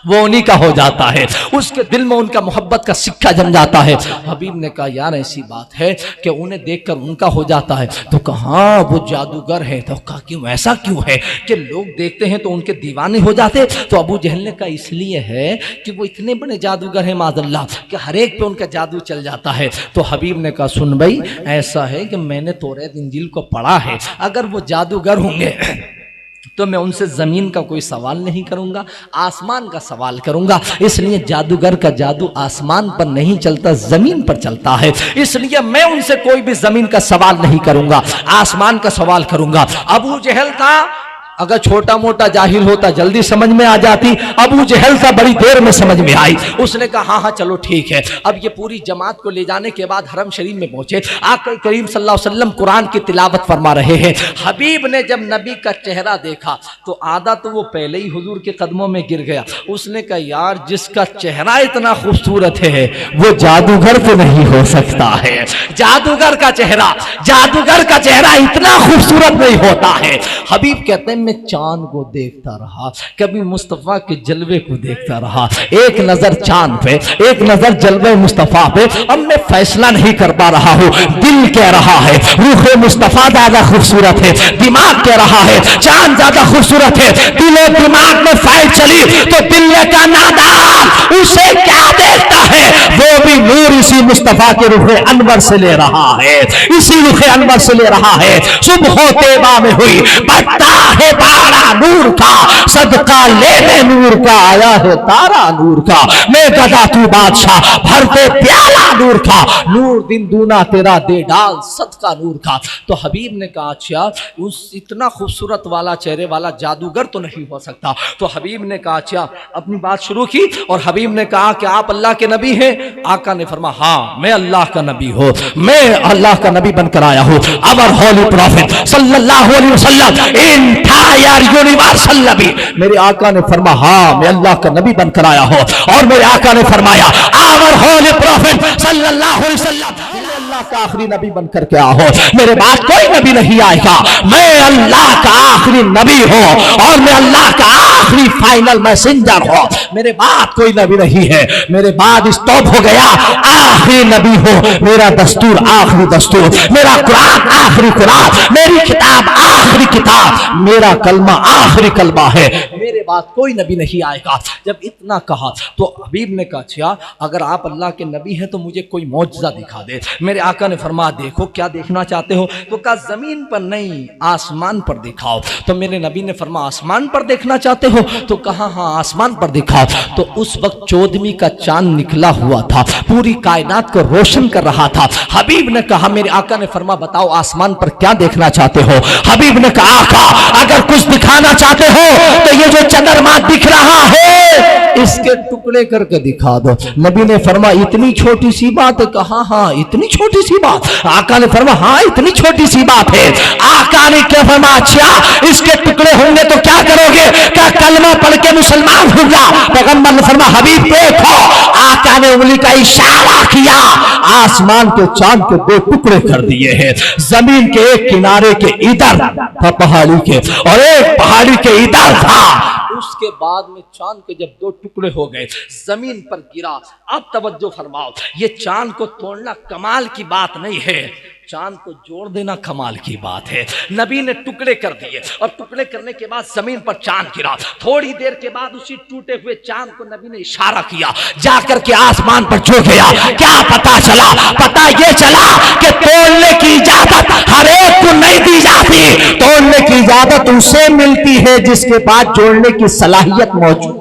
वो उन्हीं का हो जाता है, उसके दिल में उनका मोहब्बत का सिक्का जम जाता है। हबीब ने कहा यार ऐसी बात है कि उन्हें देखकर उनका हो जाता है। तो कहा वो जादूगर है। तो कहा क्यों, ऐसा क्यों है कि लोग देखते हैं तो उनके दीवाने हो जाते? तो अबू जहल ने कहा इसलिए है कि वो इतने बड़े जादूगर हैं माज़अल्लाह कि हर एक पे उनका जादू चल जाता है। तो हबीब ने कहा सुन भाई, ऐसा है कि मैंने तौरात इंजील को पढ़ा है, अगर वो जादूगर होंगे तो मैं उनसे जमीन का कोई सवाल नहीं करूंगा, आसमान का सवाल करूंगा। इसलिए जादूगर का जादू आसमान पर नहीं चलता, जमीन पर चलता है, इसलिए मैं उनसे कोई भी जमीन का सवाल नहीं करूंगा, आसमान का सवाल करूंगा। अबू जहल था, अगर छोटा मोटा जाहिल होता जल्दी समझ में आ जाती, अबू जहल था बड़ी देर में समझ में आई। उसने कहा हाँ हाँ चलो ठीक है। अब ये पूरी जमात को ले जाने के बाद हरम शरीफ में पहुंचे, आका करीम सल्लल्लाहु अलैहि वसल्लम कुरान की तिलावत फरमा रहे हैं। हबीब ने जब नबी का चेहरा देखा तो आधा तो वो पहले ही हुजूर के कदमों में गिर गया। उसने कहा यार जिसका चेहरा इतना खूबसूरत है वो जादूगर तो नहीं हो सकता है, जादूगर का चेहरा इतना खूबसूरत नहीं होता है। हबीब कहते हैं मैं चांद को देखता रहा, कभी मुस्तफा के जलवे को देखता रहा, एक नजर चांद पे, एक नजर जलवे मुस्तफा पे। अब मैं फैसला नहीं कर पा रहा हूं, दिल कह रहा है रूह मुस्तफा ज्यादा खूबसूरत है, दिमाग कह रहा है चांद ज्यादा खूबसूरत है। दिल और दिमाग में फाइट चली तो दिल का नादान उसे क्या देखता है, वो भी नूर इसी मुस्तफा के रूह अनवर से ले रहा है, इसी रूह अनवर से ले रहा है। सुबह तेबा में हुई बट्टा है तारा नूर का, सदका लेने नूर का, आया है तारा नूर का, मैं गदा तू बादशाह भरते प्याला नूर का, नूर दिन दूना तेरा दे डाल सदका नूर का। तो हबीब ने कहा अच्छा उस इतना खूबसूरत वाला चेहरे वाला जादूगर तो नहीं हो सकता। तो हबीब ने कहा अच्छा, अपनी बात शुरू की और हबीब ने कहा कि आप अल्लाह के नबी हैं? आका ने फरमा हाँ मैं अल्लाह का नबी हूँ, मैं अल्लाह का नबी बनकर आया हूँ। अवर होली प्रॉफिट सल्लल्लाहु अलैहि वसल्लम एंटायर यूनिवर्सल नबी। मेरे आका ने फरमा हाँ मैं अल्लाह का नबी बनकर आया हूँ। और मेरे आका ने फरमाया आवर होली प्रॉफिट सल्लल्लाहु अलैहि वसल्लम अल्लाह का आखिरी नबी बनकर के आओ, मेरे बाद कोई नबी नहीं आएगा, मैं अल्लाह का आखिरी नबी हूँ और मैं अल्लाह का आखिरी फाइनल मैसेंजर हूँ, मेरे बाद कोई नबी नहीं है, मेरे बाद स्टॉप हो गया, आखिरी नबी हो, मेरा दस्तूर आखिरी दस्तूर, मेरा कुरान आखिरी कुरान, मेरी किताब आखिरी किताब, मेरा कलमा आखिरी कलमा है। मेरे बाद कोई नबी नहीं आएगा। जब इतना कहा तो हबीब ने कहा अच्छा अगर आप अल्लाह के नबी हैं तो मुझे कोई मौजज़ा दिखा दे। मेरे आका ने फरमाया देखो क्या देखना चाहते हो? तो कहा जमीन पर नहीं आसमान पर दिखाओ। तो मेरे नबी ने फरमाया आसमान पर देखना चाहते हो? तो कहा हाँ आसमान पर दिखाओ। तो उस वक्त 14वीं का चांद निकला हुआ था, पूरी कायनात को रोशन कर रहा था। हबीब ने कहा, मेरे आका ने फरमा बताओ आसमान पर क्या देखना चाहते हो? हबीब ने कहा आका अगर कुछ दिखाना चाहते हो तो ये जो चंद्रमा दिख रहा है इसके टुकड़े करके दिखा दो। नबी ने फरमा इतनी छोटी सी बात है? कहा हाँ इतनी छोटी सी बात। आका ने फरमा हाँ इतनी छोटी सी बात है। आका ने क्या फरमा अच्छा इसके टुकड़े होंगे तो क्या करोगे? क्या कलमा पढ़ के मुसलमान होगा? पैगंबर ने फरमा हबीब देखो। आका ने उंगली का इशारा किया, आसमान के चांद के 2 टुकड़े कर दिए हैं। जमीन के एक किनारे के इधर था पहाड़ी के और एक पहाड़ी के इधर था। उसके बाद में चांद के जब 2 टुकड़े हो गए जमीन पर गिरा। अब तवज्जो फरमाओ, ये चांद को तोड़ना कमाल की बात नहीं है, चांद को जोड़ देना कमाल की बात है। नबी ने टुकड़े कर दिए और टुकड़े करने के बाद जमीन पर चांद गिरा। थोड़ी देर के बाद उसी टूटे हुए चांद को नबी ने इशारा किया, जाकर के आसमान पर छू गया। क्या पता चला? पता ये चला कि तोड़ने की इजाजत हर एक को नहीं दी जाती। तोड़ने की इजाजत उसे मिलती है जिसके बाद जोड़ने की सलाहियत मौजूद,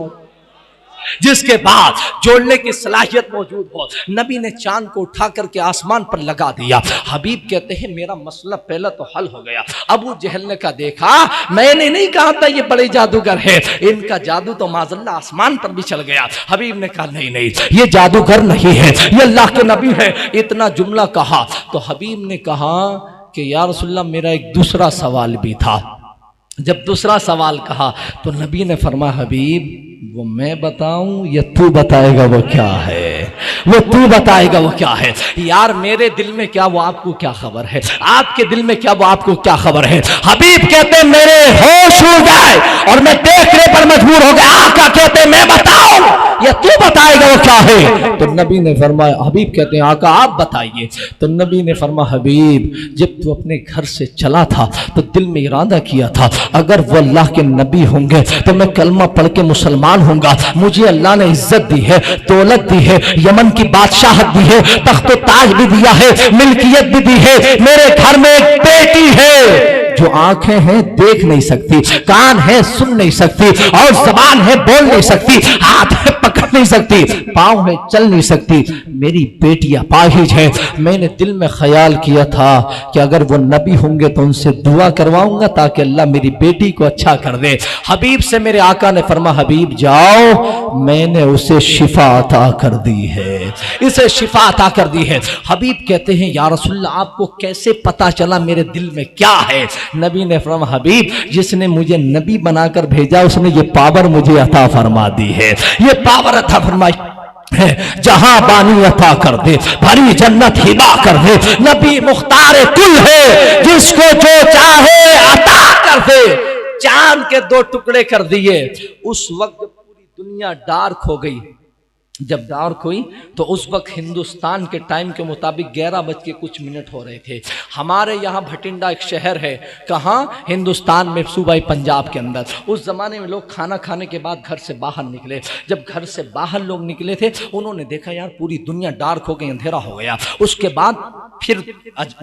जिसके बाद जोड़ने की सलाहियत मौजूद हो। नबी ने चांद को उठा करके आसमान पर लगा दिया। हबीब कहते हैं मेरा मसला पहला तो हल हो गया। अबू जहल ने कहा देखा मैंने नहीं कहा था ये बड़े जादूगर है, इनका जादू तो माज़अल्लाह आसमान पर भी चल गया। हबीब ने कहा नहीं नहीं ये जादूगर नहीं है, ये अल्लाह के नबी है। इतना जुमला कहा तो हबीब ने कहा कि या रसूलल्लाह मेरा एक दूसरा सवाल भी था। जब दूसरा सवाल कहा तो नबी ने फरमाया हबीब वो मैं बताऊं या तू बताएगा वो क्या है? वो तू बताएगा वो क्या है। यार मेरे दिल में क्या वो आपको क्या खबर है? आपके दिल में क्या वो आपको क्या खबर है? हबीब कहते मेरे होश उड़ गए और मैं देखने पर मजबूर हो गया। आका कहते मैं बताऊं या तू बताएगा वो क्या है? तो नबी ने फरमाया, हबीब कहते हैं आका आप बताइए। तो नबी ने फरमाया हबीब जब तू अपने घर से चला था तो दिल में इरादा किया था अगर वो अल्लाह के नबी होंगे तो मैं कलमा पढ़ के मुसलमान होऊंगा। मुझे अल्लाह ने इज्जत दी है, दौलत दी है, यमन की बादशाहत दी है, तख्त ताज भी दिया है, मिल्कियत भी दी है। मेरे घर में एक बेटी है जो आंखें हैं देख नहीं सकती, कान है सुन नहीं सकती और जबान है बोल नहीं सकती, हाथ है पकड़ नहीं सकती, पांव है चल नहीं सकती। मेरी बेटी अपाहिज है। मैंने दिल में ख्याल किया था कि अगर वो नबी होंगे तो उनसे दुआ करवाऊंगा ताकि अल्लाह मेरी बेटी को अच्छा कर दे। हबीब से मेरे आका ने फरमा हबीब जाओ मैंने उसे शिफा अता कर दी है, इसे शिफा अता कर दी है। हबीब कहते हैं या रसूलल्लाह आपको कैसे पता चला मेरे दिल में क्या है? नबी ने फरमाया हबीब जिसने मुझे नबी बनाकर भेजा उसने ये पावर मुझे अता फरमा दी है, ये पावर अता फरमाई है। जहां बानी अता कर दे, भरी जन्नत हिबा कर दे। नबी मुख्तार कुल है, जिसको जो चाहे अता कर दे। चांद के 2 टुकड़े कर दिए। उस वक्त पूरी दुनिया डार्क हो गई। जब डार्क हुई तो उस वक्त हिंदुस्तान के टाइम के मुताबिक 11:00 हो रहे थे। हमारे यहाँ भटिंडा एक शहर है, कहाँ? हिंदुस्तान में, सूबाई पंजाब के अंदर। उस ज़माने में लोग खाना खाने के बाद घर से बाहर निकले। जब घर से बाहर लोग निकले थे उन्होंने देखा यार पूरी दुनिया डार्क हो गई, अंधेरा हो गया। उसके बाद फिर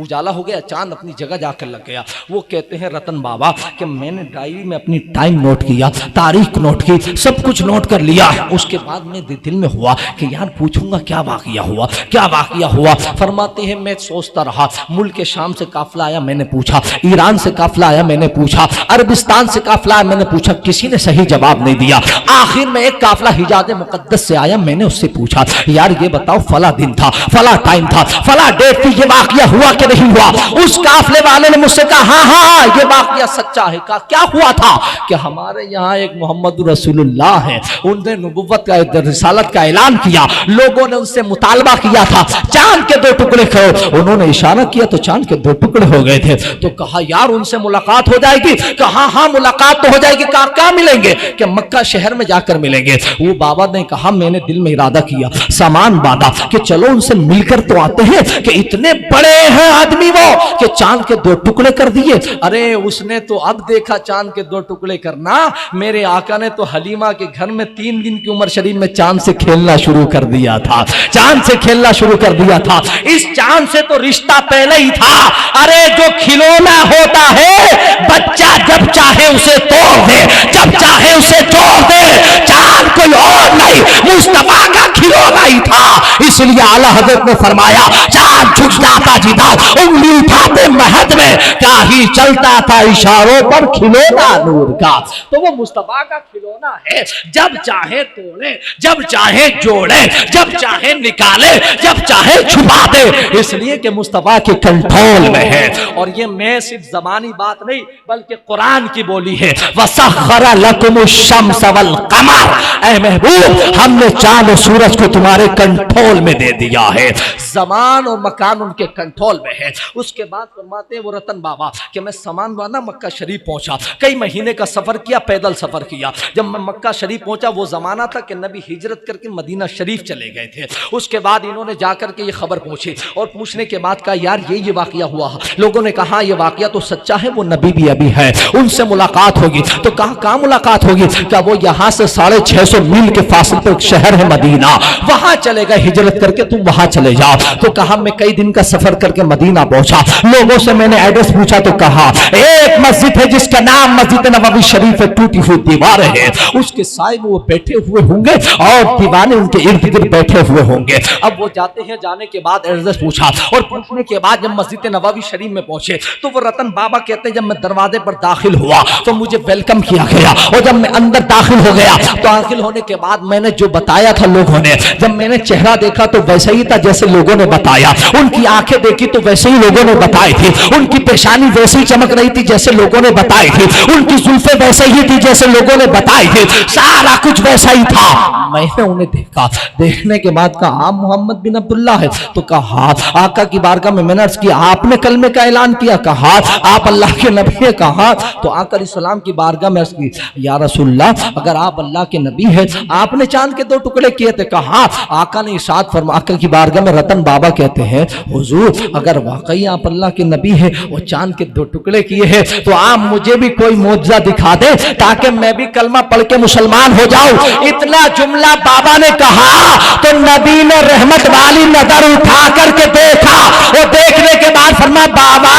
उजाला हो गया, चांद अपनी जगह जाकर लग गया। वो कहते हैं रतन बाबा कि मैंने डायरी में अपनी टाइम नोट किया, तारीख नोट की, सब कुछ नोट कर लिया। उसके बाद मेरे दिल में हुआ कि यार पूछूंगा क्या वाकया हुआ, क्या वाकया हुआ। फरमाते हैं मैं सोचता रहा, मुल्क के शाम से काफिला आया मैंने पूछा, ईरान से काफिला आया मैंने पूछा, अरबिस्तान से काफिला आया मैंने पूछा, किसी ने सही जवाब नहीं दिया। आखिर में एक काफिला हिजाज मुकद्दस से आया, मैंने उससे पूछा यार ये बताओ फला दिन था, फला टाइम था, फला डेट थी, ये वाकया हुआ कि नहीं हुआ? उस काफिले वाले ने मुझसे कहा हाँ हाँ ये वाकया सच्चा है। कहा क्या हुआ था? कि हमारे यहाँ एक मोहम्मद रसूलुल्लाह है, उन्होंने नबुव्वत का रिसालत का ऐलान किया। लोगों ने उनसे मुतालबा किया था चांद के 2 टुकड़े करो, उन्होंने इशारा किया तो चांद के 2 टुकड़े हो गए थे। तो कहा यार उनसे मुलाकात हो जाएगी, कहा हाँ मुलाकात तो हो जाएगी, कहा क्या मिलेंगे, कि मक्का शहर में जाकर मिलेंगे। वो बाबा ने कहा मैंने दिल में इरादा किया, सामान बांधा कि चलो उनसे मिलकर तो आते हैं, कि इतने बड़े हैं आदमी वो कि चांद के 2 टुकड़े कर दिए। अरे उसने तो अब देखा चांद के 2 टुकड़े करना, मेरे आका ने तो हलीमा के घर में 3 दिन की उम्र शरीफ में चांद से खेलना शुरू कर दिया था, चांद से खेलना शुरू कर दिया था। इस चांद से तो रिश्ता पहले ही था। अरे जो खिलौना होता है बच्चा जब चाहे उसे तोड़ दे, जब चाहे उसे जोड़ दे, चांद कोई और नहीं मुस्तफा का खिलौना ही था। इसलिए आला हजरत ने फरमाया चांद झुक जाता जिधर, उंगली उठाते महद में, क्या ही चलता था इशारों पर खिलौना नूर का। तो वो मुस्तफा का खिलौना है, जब चाहे तोड़े, जब चाहे जोड़े, जब चाहे निकाले, जब चाहे छुपा दे, इसलिए कि मुस्तफा के कंट्रोल में है। और ये मैं सिर्फ ज़बानी बात नहीं बल्कि कुरान की बोली है, वसख्खरा लकुमुश-शम्स वल कमर, ऐ महबूब हमने चांद और सूरज को तुम्हारे कंट्रोल में दे दिया है। ज़मान और मकान उनके कंट्रोल में है। उसके बाद फरमाते हैं वो रतन बाबा कि मैं सामान बांधा मक्का शरीफ पहुंचा, कई महीने का सफर किया, पैदल सफर किया। जब मैं मक्का शरीफ पहुंचा वो जमाना था कि नबी हिजरत करके मदीना शरीफ चले गए थे। उसके बाद इन्होंने जाकर के ये खबर पूछी और पूछने के बाद कहा यार ये वाकया हुआ। लोगों ने कहा ये वाकया तो सच्चा है, वो नबी भी अभी है, उनसे मुलाकात होगी। तो कहा कहाँ मुलाकात होगी, क्या वो यहाँ से 650 मील के फासले पर शहर है मदीना, वहां चले गए हिजरत करके, तुम वहां चले जाओ। तो कहा मैं कई दिन का सफर करके मदीना पहुंचा, लोगों से मैंने एड्रेस पूछा तो कहा एक मस्जिद है जिसका नाम मस्जिद नबवी शरीफ है, टूटी हुई दीवारें हैं, उसके साए में वो बैठे हुए होंगे और दीवाने उनके इर्द गिर्द बैठे हुए होंगे। अब वो जाते हैं, जाने के बाद एड्रेस पूछा और पूछने के बाद जब मस्जिद नबवी शरीफ में पहुंचे तो वो रतन बाबा कहते हैं जब मैं दरवाजे पर दाखिल हुआ तो मुझे वेलकम किया गया, और जब मैं अंदर दाखिल हो गया तो दाखिल होने के बाद मैंने जो बताया था लोगों ने, जब मैंने चेहरा देखा तो वैसे ही था जैसे लोगों ने बताया, उनकी आंखें देखी तो वैसे ही लोगों ने बताई थी, उनकी पेशानी वैसे ही चमक रही थी जैसे लोगों ने बताई थी, उनकी जुल्फे वैसे ही थी जैसे लोगों ने बताई थी, सारा कुछ वैसा ही था। मैंने उन्हें देखा, देखने के बाद कहा आप मोहम्मद बिन अब्दुल्ला है, तो कहा आका की बारगाह में मैंने अर्ज किया आपने कलमे का ऐलान किया, कहा आप अल्लाह के नबी है, कहा तो आका इस्लाम की बारगाह में अर्ज की या रसूलल्लाह अगर आप अल्लाह के नबी है, आपने चांद के 2 टुकड़े किए थे, कहा आका ने इरशाद फरमा, आका की बारगाह में रतन बाबा कहते हैं हुजूर अगर वाकई आप अल्लाह के नबी है और चांद के 2 टुकड़े किए हैं तो आप मुझे भी कोई मौजज़ा दिखा दे ताकि मैं भी कलमा पढ़ के मुसलमान हो जाऊं। इतना जुमला बाबा ने कहा तो नबी ने रहमत वाली नजर उठा करके देखा, और देखने के बाद फरमा बाबा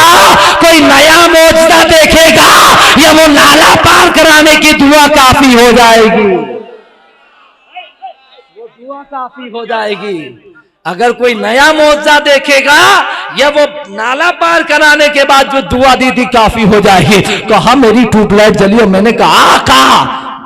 कोई नया मौजज़ा देखेगा या वो नाला पार कराने की दुआ काफी हो जाएगी, वो दुआ काफी हो जाएगी। अगर कोई नया मौजज़ा देखेगा या वो नाला पार कराने के बाद जो दुआ दी थी काफी हो जाएगी। कहा मेरी ट्यूबलाइट जली और मैंने कहा आका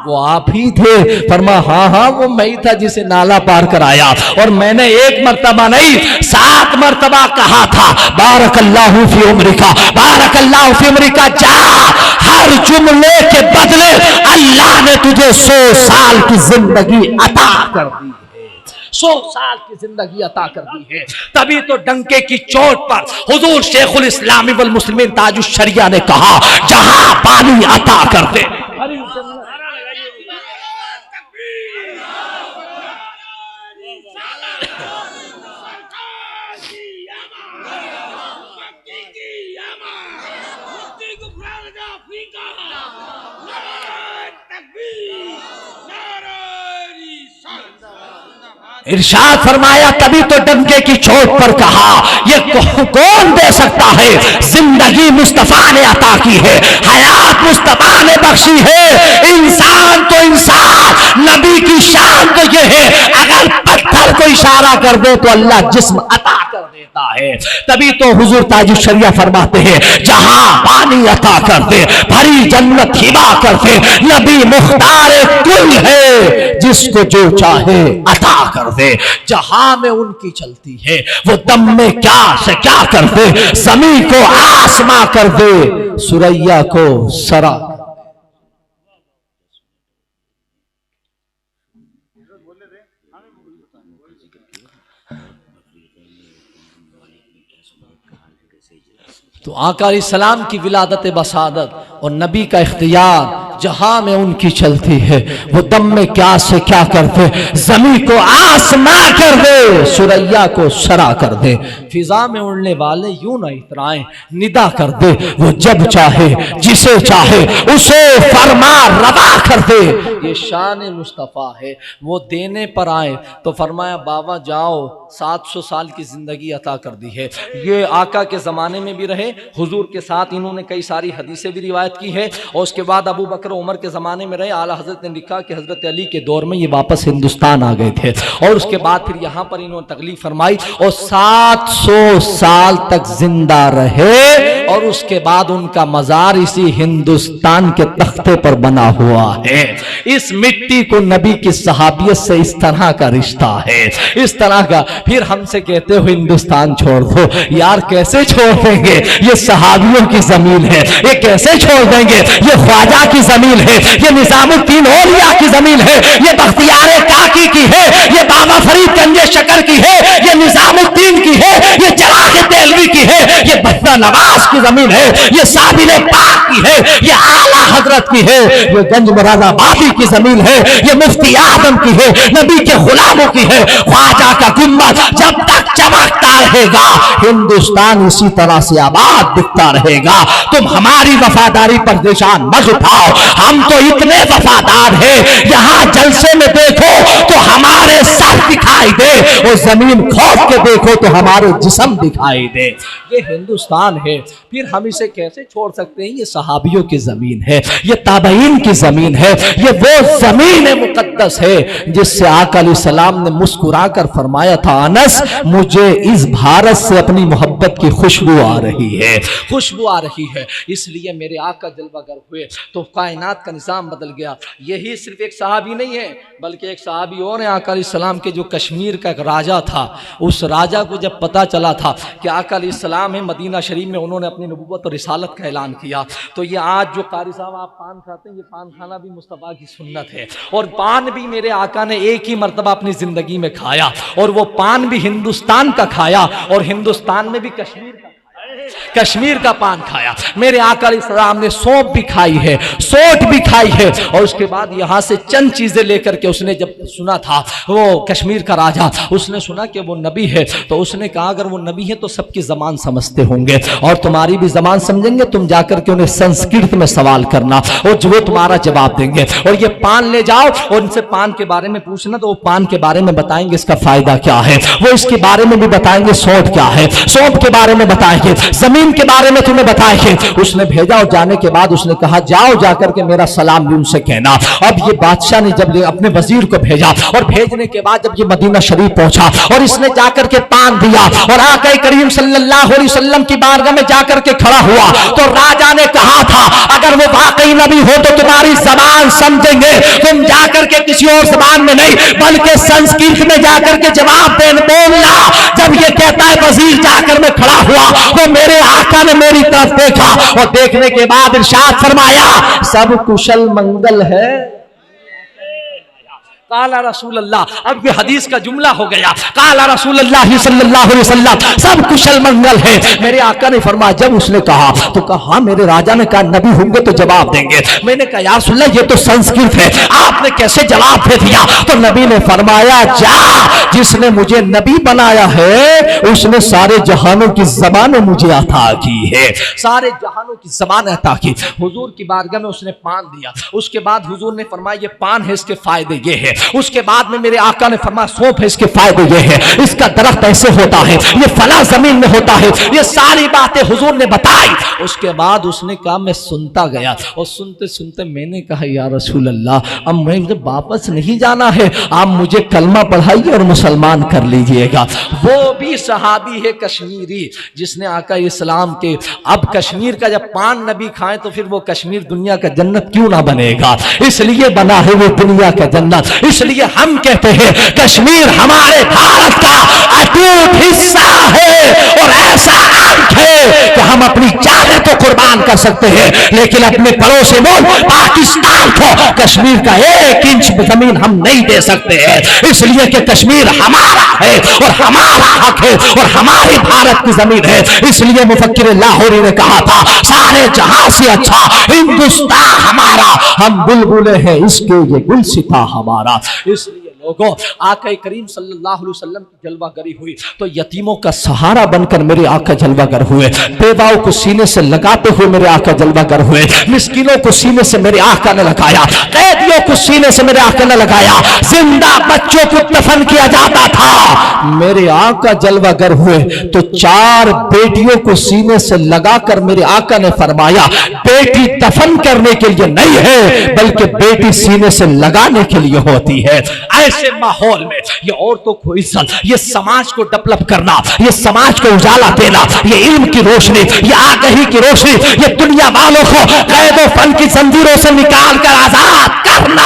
वो आप ही थे, फरमा हाँ हाँ वो मैं ही था जिसे नाला पार कराया, और मैंने 1 मर्तबा नहीं 7 मर्तबा कहा था बारकल्लाहु फी उम्रिका, बारकल्लाहु फी उम्रिका, जा हर जुमले के बदले अल्लाह ने तुझे 100 साल की जिंदगी अता कर दी, 100 साल की जिंदगी अता कर दी है। तभी तो डंके की चोट पर हुजूर शेखुल इस्लामी वल मुस्लिमीन ताजुश शरिया ने कहा जहां पानी अता करते इरशाद फरमाया तभी तो डंके की चोट पर कहा ये कौन दे सकता है, जिंदगी मुस्तफा ने अता की है, हयात मुस्तफा ने बख्शी है, इंसान तो इंसान, नबी की शान तो ये है अगर पत्थर को इशारा कर दे तो अल्लाह जिस्म अता कर देता है। तभी तो हुजूर ताजुश शरिया फरमाते हैं जहां पानी अता कर दे भरी जन्नत हिबा कर दे, नबी मुख्तार कुल है जिसको जो चाहे अता कर दे, जहां में उनकी चलती है वो दम में क्या से क्या कर दे, जमी को आसमां कर दे, सुरैया को सरा। तो आका अलैहिस्सलाम की विलादत बसादत और नबी का इख्तियार जहां में उनकी चलती है, वो दम में क्या से क्या कर दे, जमी को आसमां कर दे, सुरैया को सरा कर दे, फिजा में उड़ने वाले यूं न इतराएं, निदा कर दे, वो जब चाहे जिसे चाहे उसे फरमा रवा कर दे। ये शान मुस्तफ़ा है। वो देने पर आए तो फरमाया बाबा जाओ, 700 साल की जिंदगी अता कर दी है। ये आका के ज़माने में भी रहे, हुजूर के साथ इन्होंने कई सारी हदीसें भी रिवायत की है, और उसके बाद अबू बकर उमर के ज़माने में रहे। आला हज़रत ने लिखा कि हज़रत अली के दौर में ये वापस हिंदुस्तान आ गए थे, और उसके बाद फिर यहाँ पर इन्होंने तकलीफ फरमाई और 700 साल तक जिंदा रहे, और उसके बाद उनका मज़ार इसी हिंदुस्तान के तख्ते पर बना हुआ है। इस मिट्टी को नबी की सहाबियत से इस तरह का रिश्ता है, इस तरह का। फिर हमसे कहते हो हिंदुस्तान छोड़ दो, यार कैसे छोड़ देंगे? ये सहाबियों की जमीन है, ये कैसे छोड़ देंगे? ये ख्वाजा की जमीन है, ये निजामुद्दीन औलिया की जमीन है, ये बख्तियार काकी की है, ये बाबा फरीद गंजे शकर की है, ये निजामुद्दीन की है, ये जलाल देलवी की है, ये बद्दा नवाज की जमीन है, ये साबिल पाक की है, ये आला हजरत की है, ये गंज मुरादाबादी की जमीन है, ये मुफ्ती आदम की है, नबी के गुलामों की है। ख्वाजा का गुम्बद जब तक चमकता रहेगा, हिंदुस्तान इसी तरह से आबाद दिखता रहेगा। तुम हमारी वफादारी पर निशान मत उठाओ, हम तो इतने वफादार हैं, यहाँ जलसे में देखो तो हमारे सर दिखाई दे, और जमीन खोद के देखो तो हमारे जिस्म दिखाई दे। ये हिंदुस्तान है, फिर हम इसे कैसे छोड़ सकते हैं? ये सहाबियों की जमीन है, ये ताबईन की जमीन है, ये वो जमीन मुकद्दस है जिससे आका अलैहिस्सलाम ने मुस्कुरा कर फरमाया था, अनस मुझे इस भारत से अपनी मोहब्बत की खुशबू आ रही है, खुशबू आ रही है। इसलिए मेरे आका जलवागर हुए तो कायनात का निज़ाम बदल गया। यही सिर्फ एक सहाबी नहीं है, बल्कि एक सहाबी और है आका अलैहिस्सलाम के, जो कश्मीर का एक राजा था। उस राजा को जब पता चला था कि आका अलैहिस्सलाम है मदीना शरीफ में, उन्होंने अपनी नबूवत और रिसालत का ऐलान किया। तो ये आज जो कारी साहब आप पान खाते हैं, ये पान खाना भी मुस्तफ़ा की सुन्नत है, और पान भी मेरे आका ने एक ही मर्तबा अपनी जिंदगी में खाया, और वो पान भी हिंदुस्तान का खाया, और हिंदुस्तान में भी कश्मीर का पान खाया। मेरे आका अलैहिस्सलाम ने सौंफ भी खाई है, सोट भी खाई है, और उसके बाद यहाँ से चंद चीजें लेकर के उसने जब सुना था, वो कश्मीर का राजा, उसने सुना कि वो नबी है, तो उसने कहा अगर वो नबी है तो सबकी जबान समझते होंगे, और तुम्हारी भी जबान समझेंगे, तुम जाकर के उन्हें संस्कृत में सवाल करना, और वो तुम्हारा जवाब देंगे, और ये पान ले जाओ और उनसे पान के बारे में पूछना, तो वो पान के बारे में बताएंगे इसका फायदा क्या है, वो इसके बारे में भी बताएंगे सौंठ क्या है, सौंफ के बारे में बताएंगे, जमीन के बारे में तुम्हें बताएंगे। उसने भेजा, और जाने के बाद उसने कहा जाओ जाकर के मेरा सलाम भी उनसे कहना। अब ये बादशाह ने जब अपने वजीर को भेजा, और भेजने के बाद जब ये मदीना शरीफ पहुंचा, और इसने जाकर के पान दिया, और आका करीम सल्लल्लाहु अलैहि वसल्लम की बारगाह में जाकर के खड़ा हुआ, तो राजा ने कहा था अगर वो वाकई नबी हो तो तुम्हारी जबान समझेंगे, तुम जाकर के किसी और जबान में नहीं बल्कि संस्कृत में जाकर के जवाब बोलना। जब ये कहता है वजीर जाकर मैं खड़ा हुआ, तो मेरे आका ने मेरी तरफ देखा, और देखने के बाद इरशाद फरमाया सब कुशल मंगल है। काला रसूल अल्लाह, अब ये हदीस का जुमला हो गया, काला रसूल अल्लाह सल्लल्लाहु अलैहि वसल्लम सब कुशल मंगल है। मेरे आका ने फरमाया, जब उसने कहा तो कहा मेरे राजा ने कहा नबी होंगे तो जवाब देंगे। मैंने कहा या रसूल अल्लाह ये तो संस्कृत है, आपने कैसे जवाब दे दिया? तो नबी ने फरमाया जा, जिसने मुझे नबी बनाया है उसने सारे जहानों की जबानें मुझे अता की है, सारे जहानों की जबान अता की। हुजूर की बारगाह में उसने पान दिया, उसके बाद हुजूर ने फरमाया ये पान है, इसके फायदे ये है। उसके बाद में मेरे आका ने फरमाया सौंफ है, इसके फायदे ये है, इसका दरख्त ऐसे होता है, ये फला जमीन में होता है, ये सारी बातें हुजूर ने बताई। उसके बाद उसने कहा मैं सुनता गया, और सुनते सुनते मैंने कहा या रसूल अल्लाह अब मुझे वापस नहीं जाना है, आप मुझे कलमा पढ़ाइए और मुसलमान कर लीजिएगा। वो भी सहाबी है कश्मीरी, जिसने आका इस्लाम के, अब कश्मीर का जब पान नबी खाएं तो फिर वो कश्मीर दुनिया का जन्नत क्यों ना बनेगा? इसलिए बना है वो दुनिया का जन्नत। इसलिए हम कहते हैं कश्मीर हमारे भारत का अटूट हिस्सा है, और ऐसा है कि हम अपनी जानें तो कुर्बान कर सकते हैं, लेकिन अपने पड़ोसी मुल्क पाकिस्तान को कश्मीर का 1 इंच जमीन हम नहीं दे सकते हैं, इसलिए कि कश्मीर हमारा है और हमारा हक है और हमारी भारत की जमीन है। इसलिए मुफक्किर लाहौरी ने कहा था, सारे जहां से अच्छा हिंदुस्तान हमारा, हम बुलबुले हैं इसके ये गुलसिता हमारा। इसलिए लोगों, आका करीम सल्लल्लाहु अलैहि वसल्लम की जलवागरी हुई तो यतीमों का सहारा बनकर मेरे आका जलवागर हुए, बेवाओं को सीने से लगाते हुए मेरे आका जलवागर हुए, मिस्किनों को सीने से मेरे आका ने लगाया, कैदियों को सीने से मेरे आका ने लगाया, जिंदा बच्चों को दफन किया जाता था, मेरे आका जलवागर हुए तो 4 बेटियों को सीने से लगाकर मेरे आका ने फरमाया, बेटी दफन करने के लिए नहीं है बल्कि बेटी सीने से लगाने के लिए होती है। ऐसे माहौल में ये औरतों को इज्जत, ये समाज को डेवलप करना, ये समाज को उजाला देना, ये इल्म की रोशनी, ये आगाही की रोशनी, ये दुनिया वालों को कैद व फन की जंजीरों से निकाल कर आजाद करना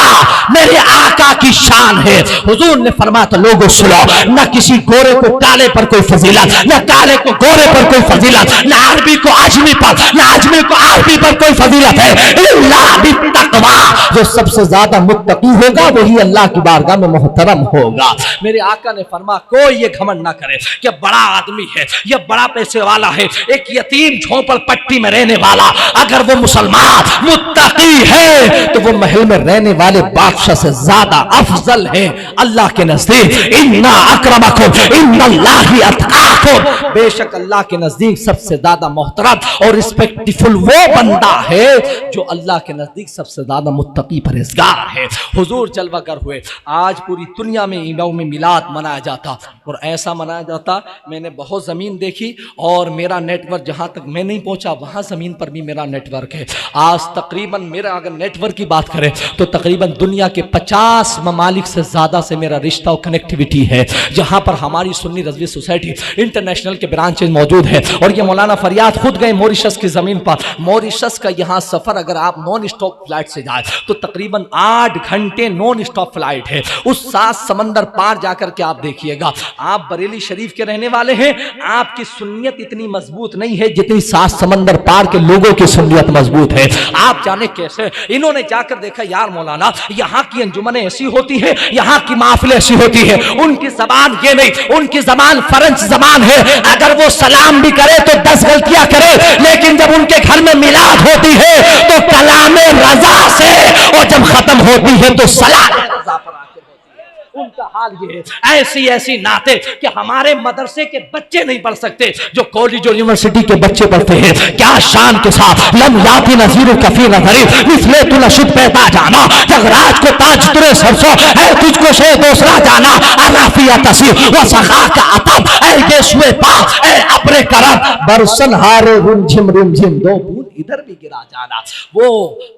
मेरे आका की शान है। हुजूर ने फरमाया तो लोगों सुनो, न किसी गोरे को काले पर कोई फजीलत, न काले को गोरे पर कोई फजीलत, न अरबी को आजमी पर, न आजमी को अरबी पर कोई फजीलत है, इल्ला बित्तक़वा। जो सबसे ज्यादा मुत्तकी होगा वही अल्लाह की बारगाह में मोहतरम होगा। मेरे आका ने फरमा, कोई ये घमंड ना करे कि बड़ा आदमी है, ये बड़ा पैसे वाला है, एक यतीम झोंपड़ पट्टी में रहने वाला, अगर वो मुसलमान मुत्तकी है तो वो महल में रहने वाले बादशाह से ज्यादा अफजल है अल्लाह के नजदीक। इन्ना अक्रमकुम इन्नल्लाहि अतकाकुम, बेशक अल्लाह के नजदीक सबसे ज्यादा मोहतरम और रिस्पेक्टफुल वो बंदा है जो अल्लाह के नजदीक सबसे ज्यादा मुत्तकी परहेजगार है। हुजूर जलवागर हुए, आज पूरी दुनिया में यौम मिलाद मनाया जाता और ऐसा मनाया जाता, मैंने बहुत ज़मीन देखी और मेरा नेटवर्क जहाँ तक मैं नहीं पहुँचा वहाँ ज़मीन पर भी मेरा नेटवर्क है। आज तकरीबन मेरा अगर नेटवर्क की बात करें तो तकरीबन दुनिया के 50 ममालिक से ज़्यादा से मेरा रिश्ता और कनेक्टिविटी है, जहाँ पर हमारी सुन्नी रज़वी सोसाइटी इंटरनेशनल के ब्रांचेज मौजूद है। और ये मौलाना फरियाद खुद गए मॉरिशस की ज़मीन पर, मॉरिशस का यहाँ सफ़र अगर आप नॉन स्टॉप फ्लाइट से जाए तो तकरीबन 8 घंटे नॉन स्टॉप फ्लाइट है। उस 7 समंदर पार जाकर के आप देखिएगा, आप बरेली शरीफ के रहने वाले हैं, आपकी सुन्नियत इतनी मजबूत नहीं है जितनी 7 समंदर पार के लोगों की सुन्नियत मजबूत है। आप जाने कैसे, इन्होंने जाकर देखा, यार मौलाना यहाँ की अंजुमनें ऐसी होती है, यहाँ की महफिलें ऐसी होती है, उनकी जबान ये नहीं, उनकी जबान फरेंच जबान है, अगर वो सलाम भी करे तो 10 गलतियां करे, लेकिन जब उनके घर में मिलाद होती है तो कलामे रजा से, और जब खत्म होती है तो सलाम रजा पर आके होती है। उनका हाल ये है, ऐसी ऐसी नाते कि हमारे मदरसे के बच्चे नहीं पढ़ सकते जो कॉलेज और यूनिवर्सिटी के बच्चे पढ़ते हैं। क्या शान के साथ लम याती नजीर कफी नजरी इसलिए तू नशुद पैदा जाना, जगराज को ताज तुरे सरसों है, तुझको शे दूसरा जाना, अराफिया तसीर व सखा का अतब है, ये सुए पाक है अपने करम बरसन हारे रिमझिम रिमझिम, 2 बूंद इधर भी गिरा जाना। वो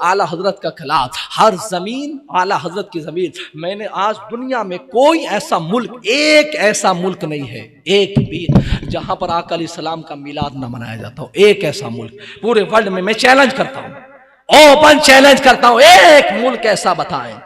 आला हजरत का कलाम, हर जमीन आला हजरत की जमीन। मैंने आज दुनिया में कोई ऐसा मुल्क, एक ऐसा मुल्क नहीं है, एक भी, जहां पर आका अलैहिस्सलाम का मिलाद ना मनाया जाता हो। एक ऐसा मुल्क पूरे वर्ल्ड में, मैं चैलेंज करता हूं, ओपन चैलेंज करता हूं, एक मुल्क ऐसा बताएं।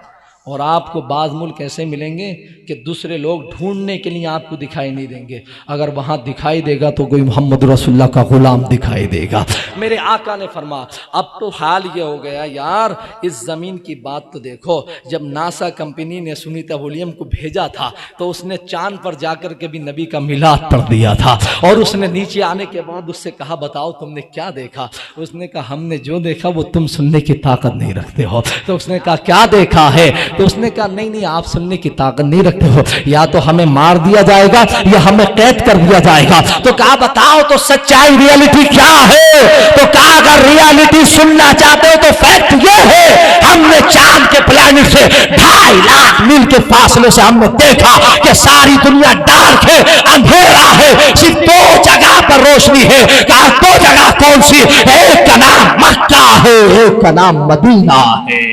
और आपको बाज़ मुल्क ऐसे मिलेंगे कि दूसरे लोग ढूंढने के लिए आपको दिखाई नहीं देंगे, अगर वहाँ दिखाई देगा तो कोई मोहम्मद रसूलुल्लाह का गुलाम दिखाई देगा। मेरे आका ने फरमा, अब तो हाल ये हो गया यार, इस ज़मीन की बात तो देखो, जब नासा कंपनी ने सुनीता विलियम को भेजा था तो उसने चांद पर जाकर के भी नबी का मिलाद पढ़ दिया था, और उसने नीचे आने के बाद उससे कहा, बताओ तुमने क्या देखा? उसने कहा, हमने जो देखा वो तुम सुनने की ताकत नहीं रखते हो। तो उसने कहा, क्या देखा है? तो उसने कहा, नहीं नहीं, आप सुनने की ताकत नहीं रखते हो, या तो हमें मार दिया जाएगा या हमें कैद कर दिया जाएगा। तो कहा, बताओ तो सच्चाई रियलिटी क्या है? तो कहा, अगर रियलिटी सुनना चाहते हो तो फैक्ट ये है, हमने चांद के प्लेनेट से 2.5 लाख मील के फासले से हमने देखा कि सारी दुनिया डार्क है, अंधेरा है, सिर्फ 2 जगह पर रोशनी है। कहा, 2 जगह कौन सी? एक का नाम मक्का है, एक का नाम मदीना है।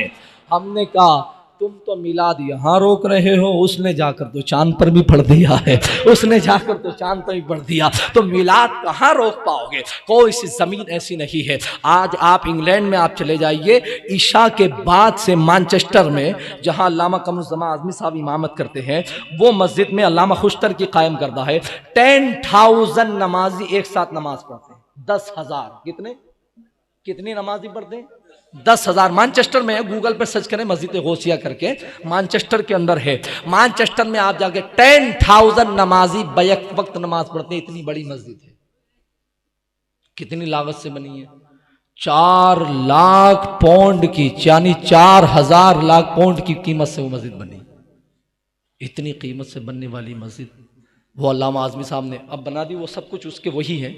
हमने कहा, तुम तो मिलाद यहाँ रोक रहे हो, उसने जाकर तो चांद पर भी पढ़ दिया है, उसने जाकर तो चांद पर भी पढ़ दिया, तो मिलाद कहाँ रोक पाओगे? कोई सी जमीन ऐसी नहीं है। आज आप इंग्लैंड में आप चले जाइए, ईशा के बाद से मैनचेस्टर में जहाँ अल्लामा कमरुज़्ज़मान आज़मी साहब इमामत करते हैं, वो मस्जिद में अल्लामा खुश्तर की कायम करदा है, 10,000 नमाजी एक साथ नमाज पढ़ते हैं। 10,000। कितनी नमाजी पढ़ते हैं? 10,000। मैनचेस्टर में है, गूगल पे सर्च करें मस्जिद गौसिया करके, मैनचेस्टर के अंदर है। मैनचेस्टर में आप जाके 10,000 नमाजी बैक वक्त नमाज पढ़ते हैं। इतनी बड़ी मस्जिद है। कितनी लागत से बनी है? 4 लाख पाउंड की, यानी 4,000 लाख पाउंड की कीमत से वो मस्जिद बनी। इतनी कीमत से बनने वाली मस्जिद वो अल्लामा आज़मी साहब ने अब बना दी। वो सब कुछ उसके वही है।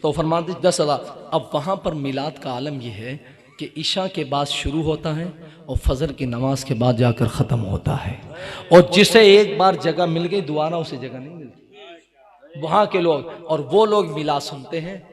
तो फरमाते 10,000। अब वहाँ पर मिलाद का आलम यह है कि इशा के बाद शुरू होता है और फजर की नमाज के बाद जाकर ख़त्म होता है। और जिसे एक बार जगह मिल गई दोबारा उसे जगह नहीं मिलती। वहाँ के लोग, और वो लोग मिलाद सुनते हैं,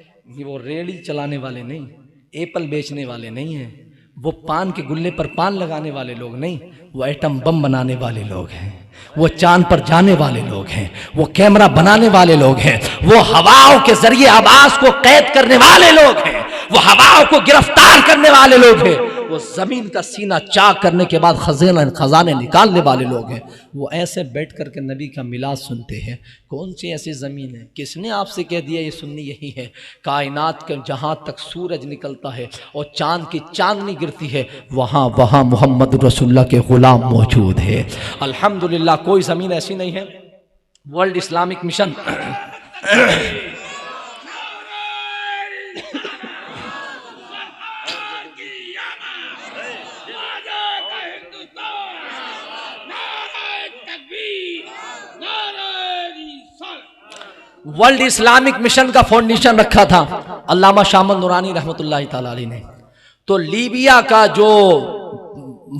वो रेड़ी चलाने वाले नहीं, एप्पल बेचने वाले नहीं हैं, वो पान के गुल्ले पर पान लगाने वाले लोग नहीं, वो एटम बम बनाने वाले लोग हैं, वो चांद पर जाने वाले लोग हैं, वो कैमरा बनाने वाले लोग हैं, वो हवाओं के जरिए आवाज को कैद करने वाले लोग हैं, वो हवाओं को गिरफ्तार करने वाले लोग हैं, वो जमीन का सीना चाक करने के बाद खजाने निकालने वाले लोग हैं। वो ऐसे बैठ करके नबी का मिलाद सुनते हैं। कौन सी ऐसी ज़मीन है? किसने आपसे कह दिया ये सुन्नी यही है? कायनात के जहाँ तक सूरज निकलता है और चांद की चांदनी गिरती है, वहाँ वहाँ मोहम्मद रसूलुल्लाह के गुलाम मौजूद है। अल्हम्दुलिल्लाह कोई ज़मीन ऐसी नहीं है। World Islamic mission world Islamic mission का फाउंडेशन रखा था अल्लामा शाह नूरानी रहमतुल्लाह तआला अलैह ने। तो लीबिया का जो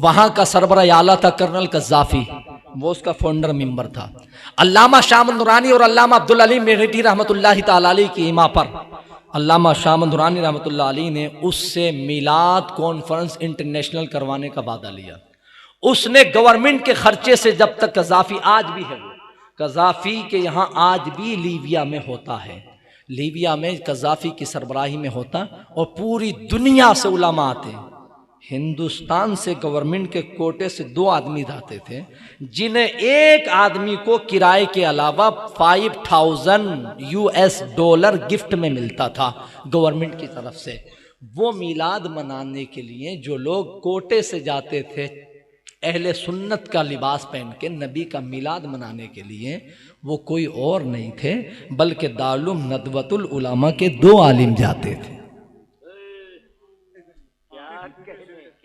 वहां का सरबराह आला था कर्नल कज़्ज़ाफ़ी, वो उसका फाउंडर मेंबर था। अल्लामा शाह नूरानी और अल्लामा अब्दुल अली मेहदी रहमतुल्लाह तआला अलैह की इमा पर अल्लामा शाह नूरानी रहमतुल्लाह अलैह ने उससे मिलाद कॉन्फ्रेंस इंटरनेशनल करवाने का वादा लिया। उसने गवर्नमेंट के खर्चे से, जब तक कज़्ज़ाफ़ी आज भी है, कज़्ज़ाफ़ी के यहाँ आज भी लीबिया में होता है, लीबिया में कज़्ज़ाफ़ी की सरबराही में होता, और पूरी दुनिया से उलमा आते। हिंदुस्तान से गवर्नमेंट के कोटे से 2 आदमी जाते थे, जिन्हें एक आदमी को किराए के अलावा $5,000 गिफ्ट में मिलता था गवर्नमेंट की तरफ से। वो मिलाद मनाने के लिए जो लोग कोटे से जाते थे, अहले सुन्नत का लिबास पहन के नबी का मिलाद मनाने के लिए, वो कोई और नहीं थे बल्कि दारुल नदवतुल उलमा के 2 आलिम जाते थे।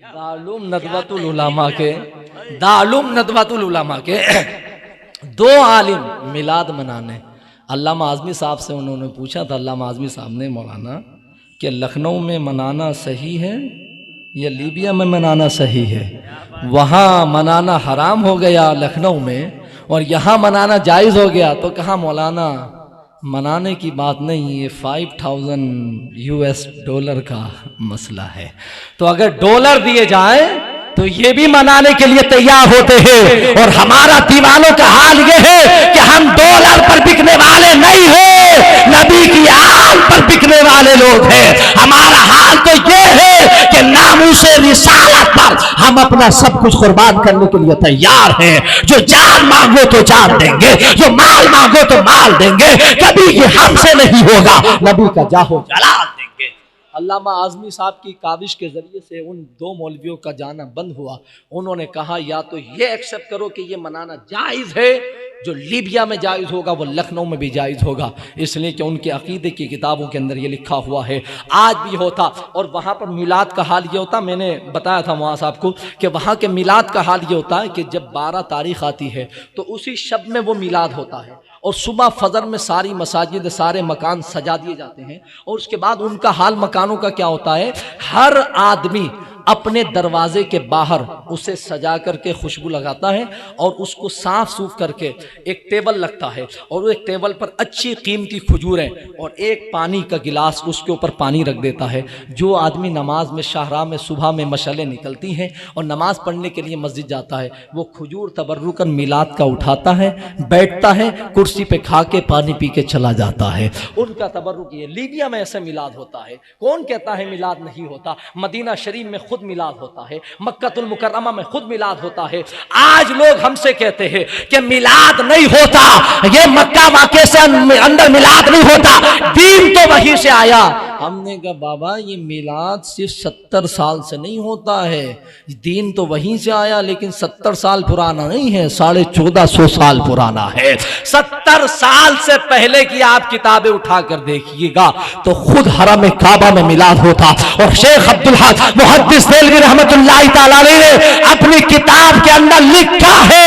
दारुल नदवतुल उलमा के 2 आलिम मिलाद मनाने। अल्लामा आज़मी साहब से उन्होंने पूछा था, अल्लामा आज़मी साहब ने, मौलाना कि लखनऊ में मनाना सही है या लीबिया में मनाना सही है? वहाँ मनाना हराम हो गया लखनऊ में और यहाँ मनाना जायज़ हो गया। तो कहा मौलाना मनाने की बात नहीं, ये $5,000 का मसला है। तो अगर डॉलर दिए जाए तो ये भी मनाने के लिए तैयार होते हैं। और हमारा दीवानों का हाल ये है कि हम डॉलर पर बिकने वाले नहीं हैं, नबी की आल पर बिकने वाले लोग हैं। हमारा हाल तो ये है कि नामूसे रिसालत पर हम अपना सब कुछ कुर्बान करने के लिए तैयार हैं। जो जान मांगो तो जान देंगे, जो माल मांगो तो माल देंगे, कभी ये हमसे नहीं होगा, नबी का जाहो जलाल देंगे। अल्लामा आज़मी साहब की काविश के ज़रिए से उन 2 मौलवियों का जाना बंद हुआ। उन्होंने कहा या तो ये एक्सेप्ट करो कि ये मनाना जायज़ है, जो लीबिया में जायज़ होगा वो लखनऊ में भी जायज़ होगा, इसलिए कि उनके अकीदे की किताबों के अंदर ये लिखा हुआ है। आज भी होता। और वहाँ पर मिलाद का हाल ये होता, मैंने बताया था वहाँ साहब को कि वहाँ के मिलाद का हाल ये होता है कि जब 12 तारीख आती है तो उसी शब में वो मिलाद होता है, और सुबह फजर में सारी मसाजिद, सारे मकान सजा दिए जाते हैं। और उसके बाद उनका हाल मकानों का क्या होता है, हर आदमी अपने दरवाजे के बाहर उसे सजा करके खुशबू लगाता है और उसको साफ सूफ करके एक टेबल लगता है, और एक टेबल पर अच्छी कीमती खजूरें और एक पानी का गिलास उसके ऊपर पानी रख देता है। जो आदमी नमाज में शाहरा में सुबह में मशालें निकलती हैं और नमाज पढ़ने के लिए मस्जिद जाता है, वो खजूर तबर्रुकन मिलाद का उठाता है, बैठता है, कुर्सी पे खा के पानी पी के चला जाता है। उनका तबर्रुक ये। लीबिया में ऐसा मिलाद होता है। कौन कहता है मिलाद नहीं होता? मदीना शरीफ में खुद मिलाद होता है, मक्कतुल मुकर्रमा में खुद मिलाद होता है। आज लोग हमसे कहते हैं कि मिलाद नहीं होता, ये मक्का वाक़े से अंदर मिलाद नहीं होता, दीन तो वहीं से आया। हमने कहा बाबा ये मिलाद सिर्फ 70 साल से नहीं होता है, दीन तो वहीं से आया, लेकिन 70 साल पुराना नहीं है, 1450 साल पुराना है। 70 साल से पहले की आप किताबें उठाकर देखिएगा तो खुद हरम काबा में मिलाद होता। और शेख अब्दुल हक मुहद्दिस देलवी रहमतुल्लाह तआला अलैहि ने अपनी किताब के अंदर लिखा है,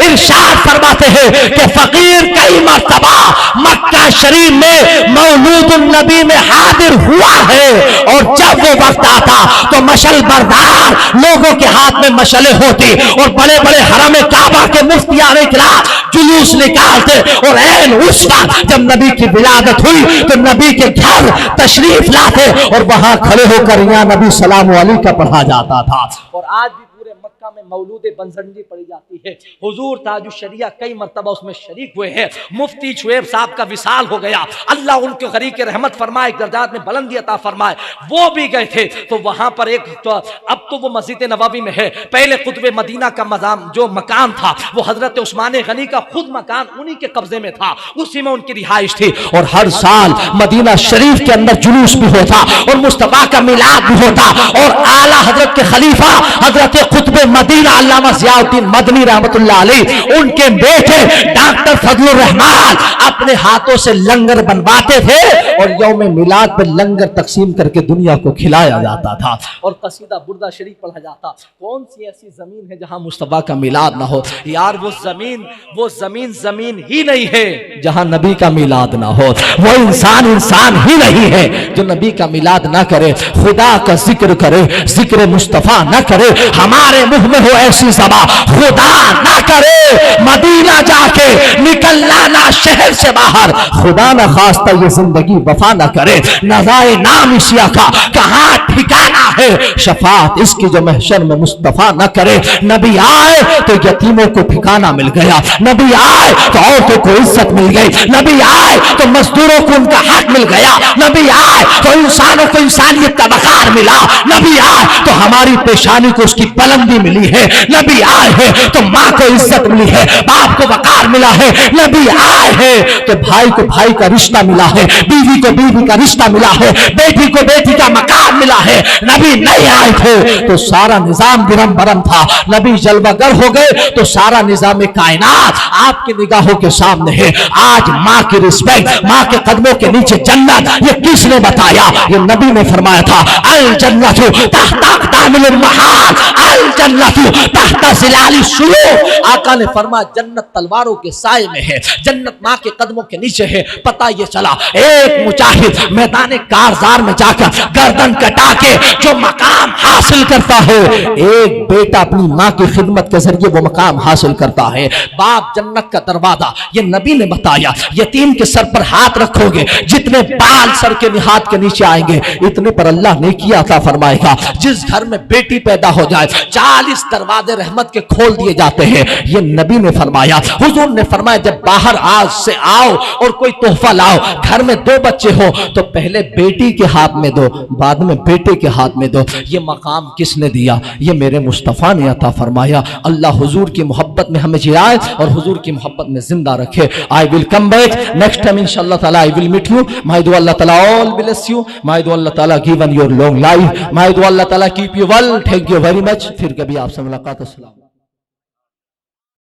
इरशाद फरमाते हैं कि फकीर कई मर्तबा मक्का शरीफ में मौलूदुन नबी में हाजिर हुआ है, और जब वो वक्त आता तो मशल बरदार लोगों के हाथ में मशले होती और बड़े बड़े हरम काबा के मुफ्तियान इकराम जुलूस निकालते, और ऐन उस वक्त जब नबी की विलादत हुई तो नबी के घर तशरीफ लाते और वहां खड़े होकर या नबी सलाम अलैका पढ़ा जाता था। और आज भी पूरे मक्का में मौलूद बंजरंजी पढ़ी जाती है। हुजूर ताजुश शरिया कई मर्तबा उसमें शरीक हुए हैं। मुफ्ती शुएब साहब का विसाल हो गया, अल्लाह उनके गरीक रहमत फरमाए, दर्जात में बुलंदी अता फरमाए, वो भी गए थे। तो वहां पर एक तो अब तो वो मस्जिद नबवी में है, पहले कुतुब मदीना का मजाम जो मकान था वो हजरत उस्मान गनी का खुद मकान उन्हीं के कब्जे में था, उसी में उनकी रिहाइश थी। और हर साल मदीना शरीफ के अंदर जुलूस भी होता और मुस्तफा का मिलाद भी होता, और आला हजरत के खलीफा हजरत कुतुब मदीना अल्लामा ज़ियाउद्दीन मदनी रहमतुल्लाह अलैह उनके बेटे डॉक्टर फजलुर रहमान अपने हाथों से लंगर बनवाते थे और यौम मिलाद पर लंगर तकसीम करके दुनिया को खिलाया जाता था और कसीदा बुर्दा शरीफ पढ़ा जाता। कौन सी ऐसी जमीन है जहां मुस्तफा का मिलाद ना हो? यार वो जमीन जमीन ही नहीं है जहां नबी का मिलाद ना हो, वो इंसान ही नहीं है जो नबी का मिलाद ना करे, खुदा का जिक्र करे, जिक्र मुस्तफा ना करे, हमारे मुंह में हो ऐसी ज़बां खुदा ना करे, मदीना जाके निकलना ना शहर से बाहर, खुदा ना खास्ता ये जिंदगी वफा ना करे, नज़ाए नाम इसिया का कहाँ ठिकाना है, शफात इसकी जो महशर में मुस्तफा ना करे। नबी आए तो यतीमों को ठिकाना मिल गया, नबी आए तो औरतों को इज्जत मिल गई, नबी आए तो मजदूरों को उनका हक मिल गया, नबी आए तो इंसानों को इंसानियत का वकार मिला, नबी आए तो हमारी पेशानी को उसकी बुलंदी मिली है, नबी आए हैं तो माँ को इज्जत मिली है, बाप को वकार मिला है, नबी आए हैं तो भाई को भाई का रिश्ता मिला है, बीवी को बीवी का रिश्ता मिला है, बेटी को बेटी का मकाम मिला है। नबी नहीं आए थे तो सारा निजाम बिरम बरम था, नबी जलवागर हो गए तो सारा निजाम कायनात आपकी निगाहों के सामने है। आज माँ की रिस्पेक्ट, माँ के कदमों के नीचे जन्नत, ये किसने बताया? ये नबी ने फरमाया था, अल जन्नतु तहता अक़दामिल महाल, अल जन्नतु तहता ज़िलाल शुरूर। आका ने फरमाया जन्नत तलवारों के साए में है, जन्नत माँ के कदमों के नीचे है। पता ये चला एक मुजाहिद मैदान कारजार में जाकर गर्दन कटा के जो मकाम हासिल करता है, एक बेटा अपनी माँ की खिदमत के जरिए वो मकाम हासिल करता है। बाप जन्नत का दरवाजा, ये नबी ने बताया। यतीम के सर पर हाथ रखोगे, जितने बाल सर के हाथ के नीचे आएंगे इतने पर अल्लाह ने किया था फरमाएगा। जिस घर में बेटी पैदा हो जाए 40 दरवाजे रहमत के खोल दिए जाते हैं, ये नबी ने फरमाया। हुजूर ने फरमाया जब बाहर आज से आओ और कोई तोहफा लाओ, घर में 2 बच्चे हो तो पहले बेटी के हाथ में दो, बाद में बेटे के हाथ में दो। ये मकाम किसने दिया? ये मेरे मुस्तफ़ा ने अता फरमाया। अल्लाह हुजूर की मोहब्बत में हमें जियाए और हुजूर की मोहब्बत में जिंदा रखे। I will come back next time इंशाअल्लाह ताला। I will meet you. My दुआ अल्लाह ताला ऑल ब्लेस यू। माय दुआ अल्लाह ताला given your long life. My दुआ अल्लाह ताला keep you well. Thank you very much. फिर कभी आपसे मुलाकात। अस्सलाम।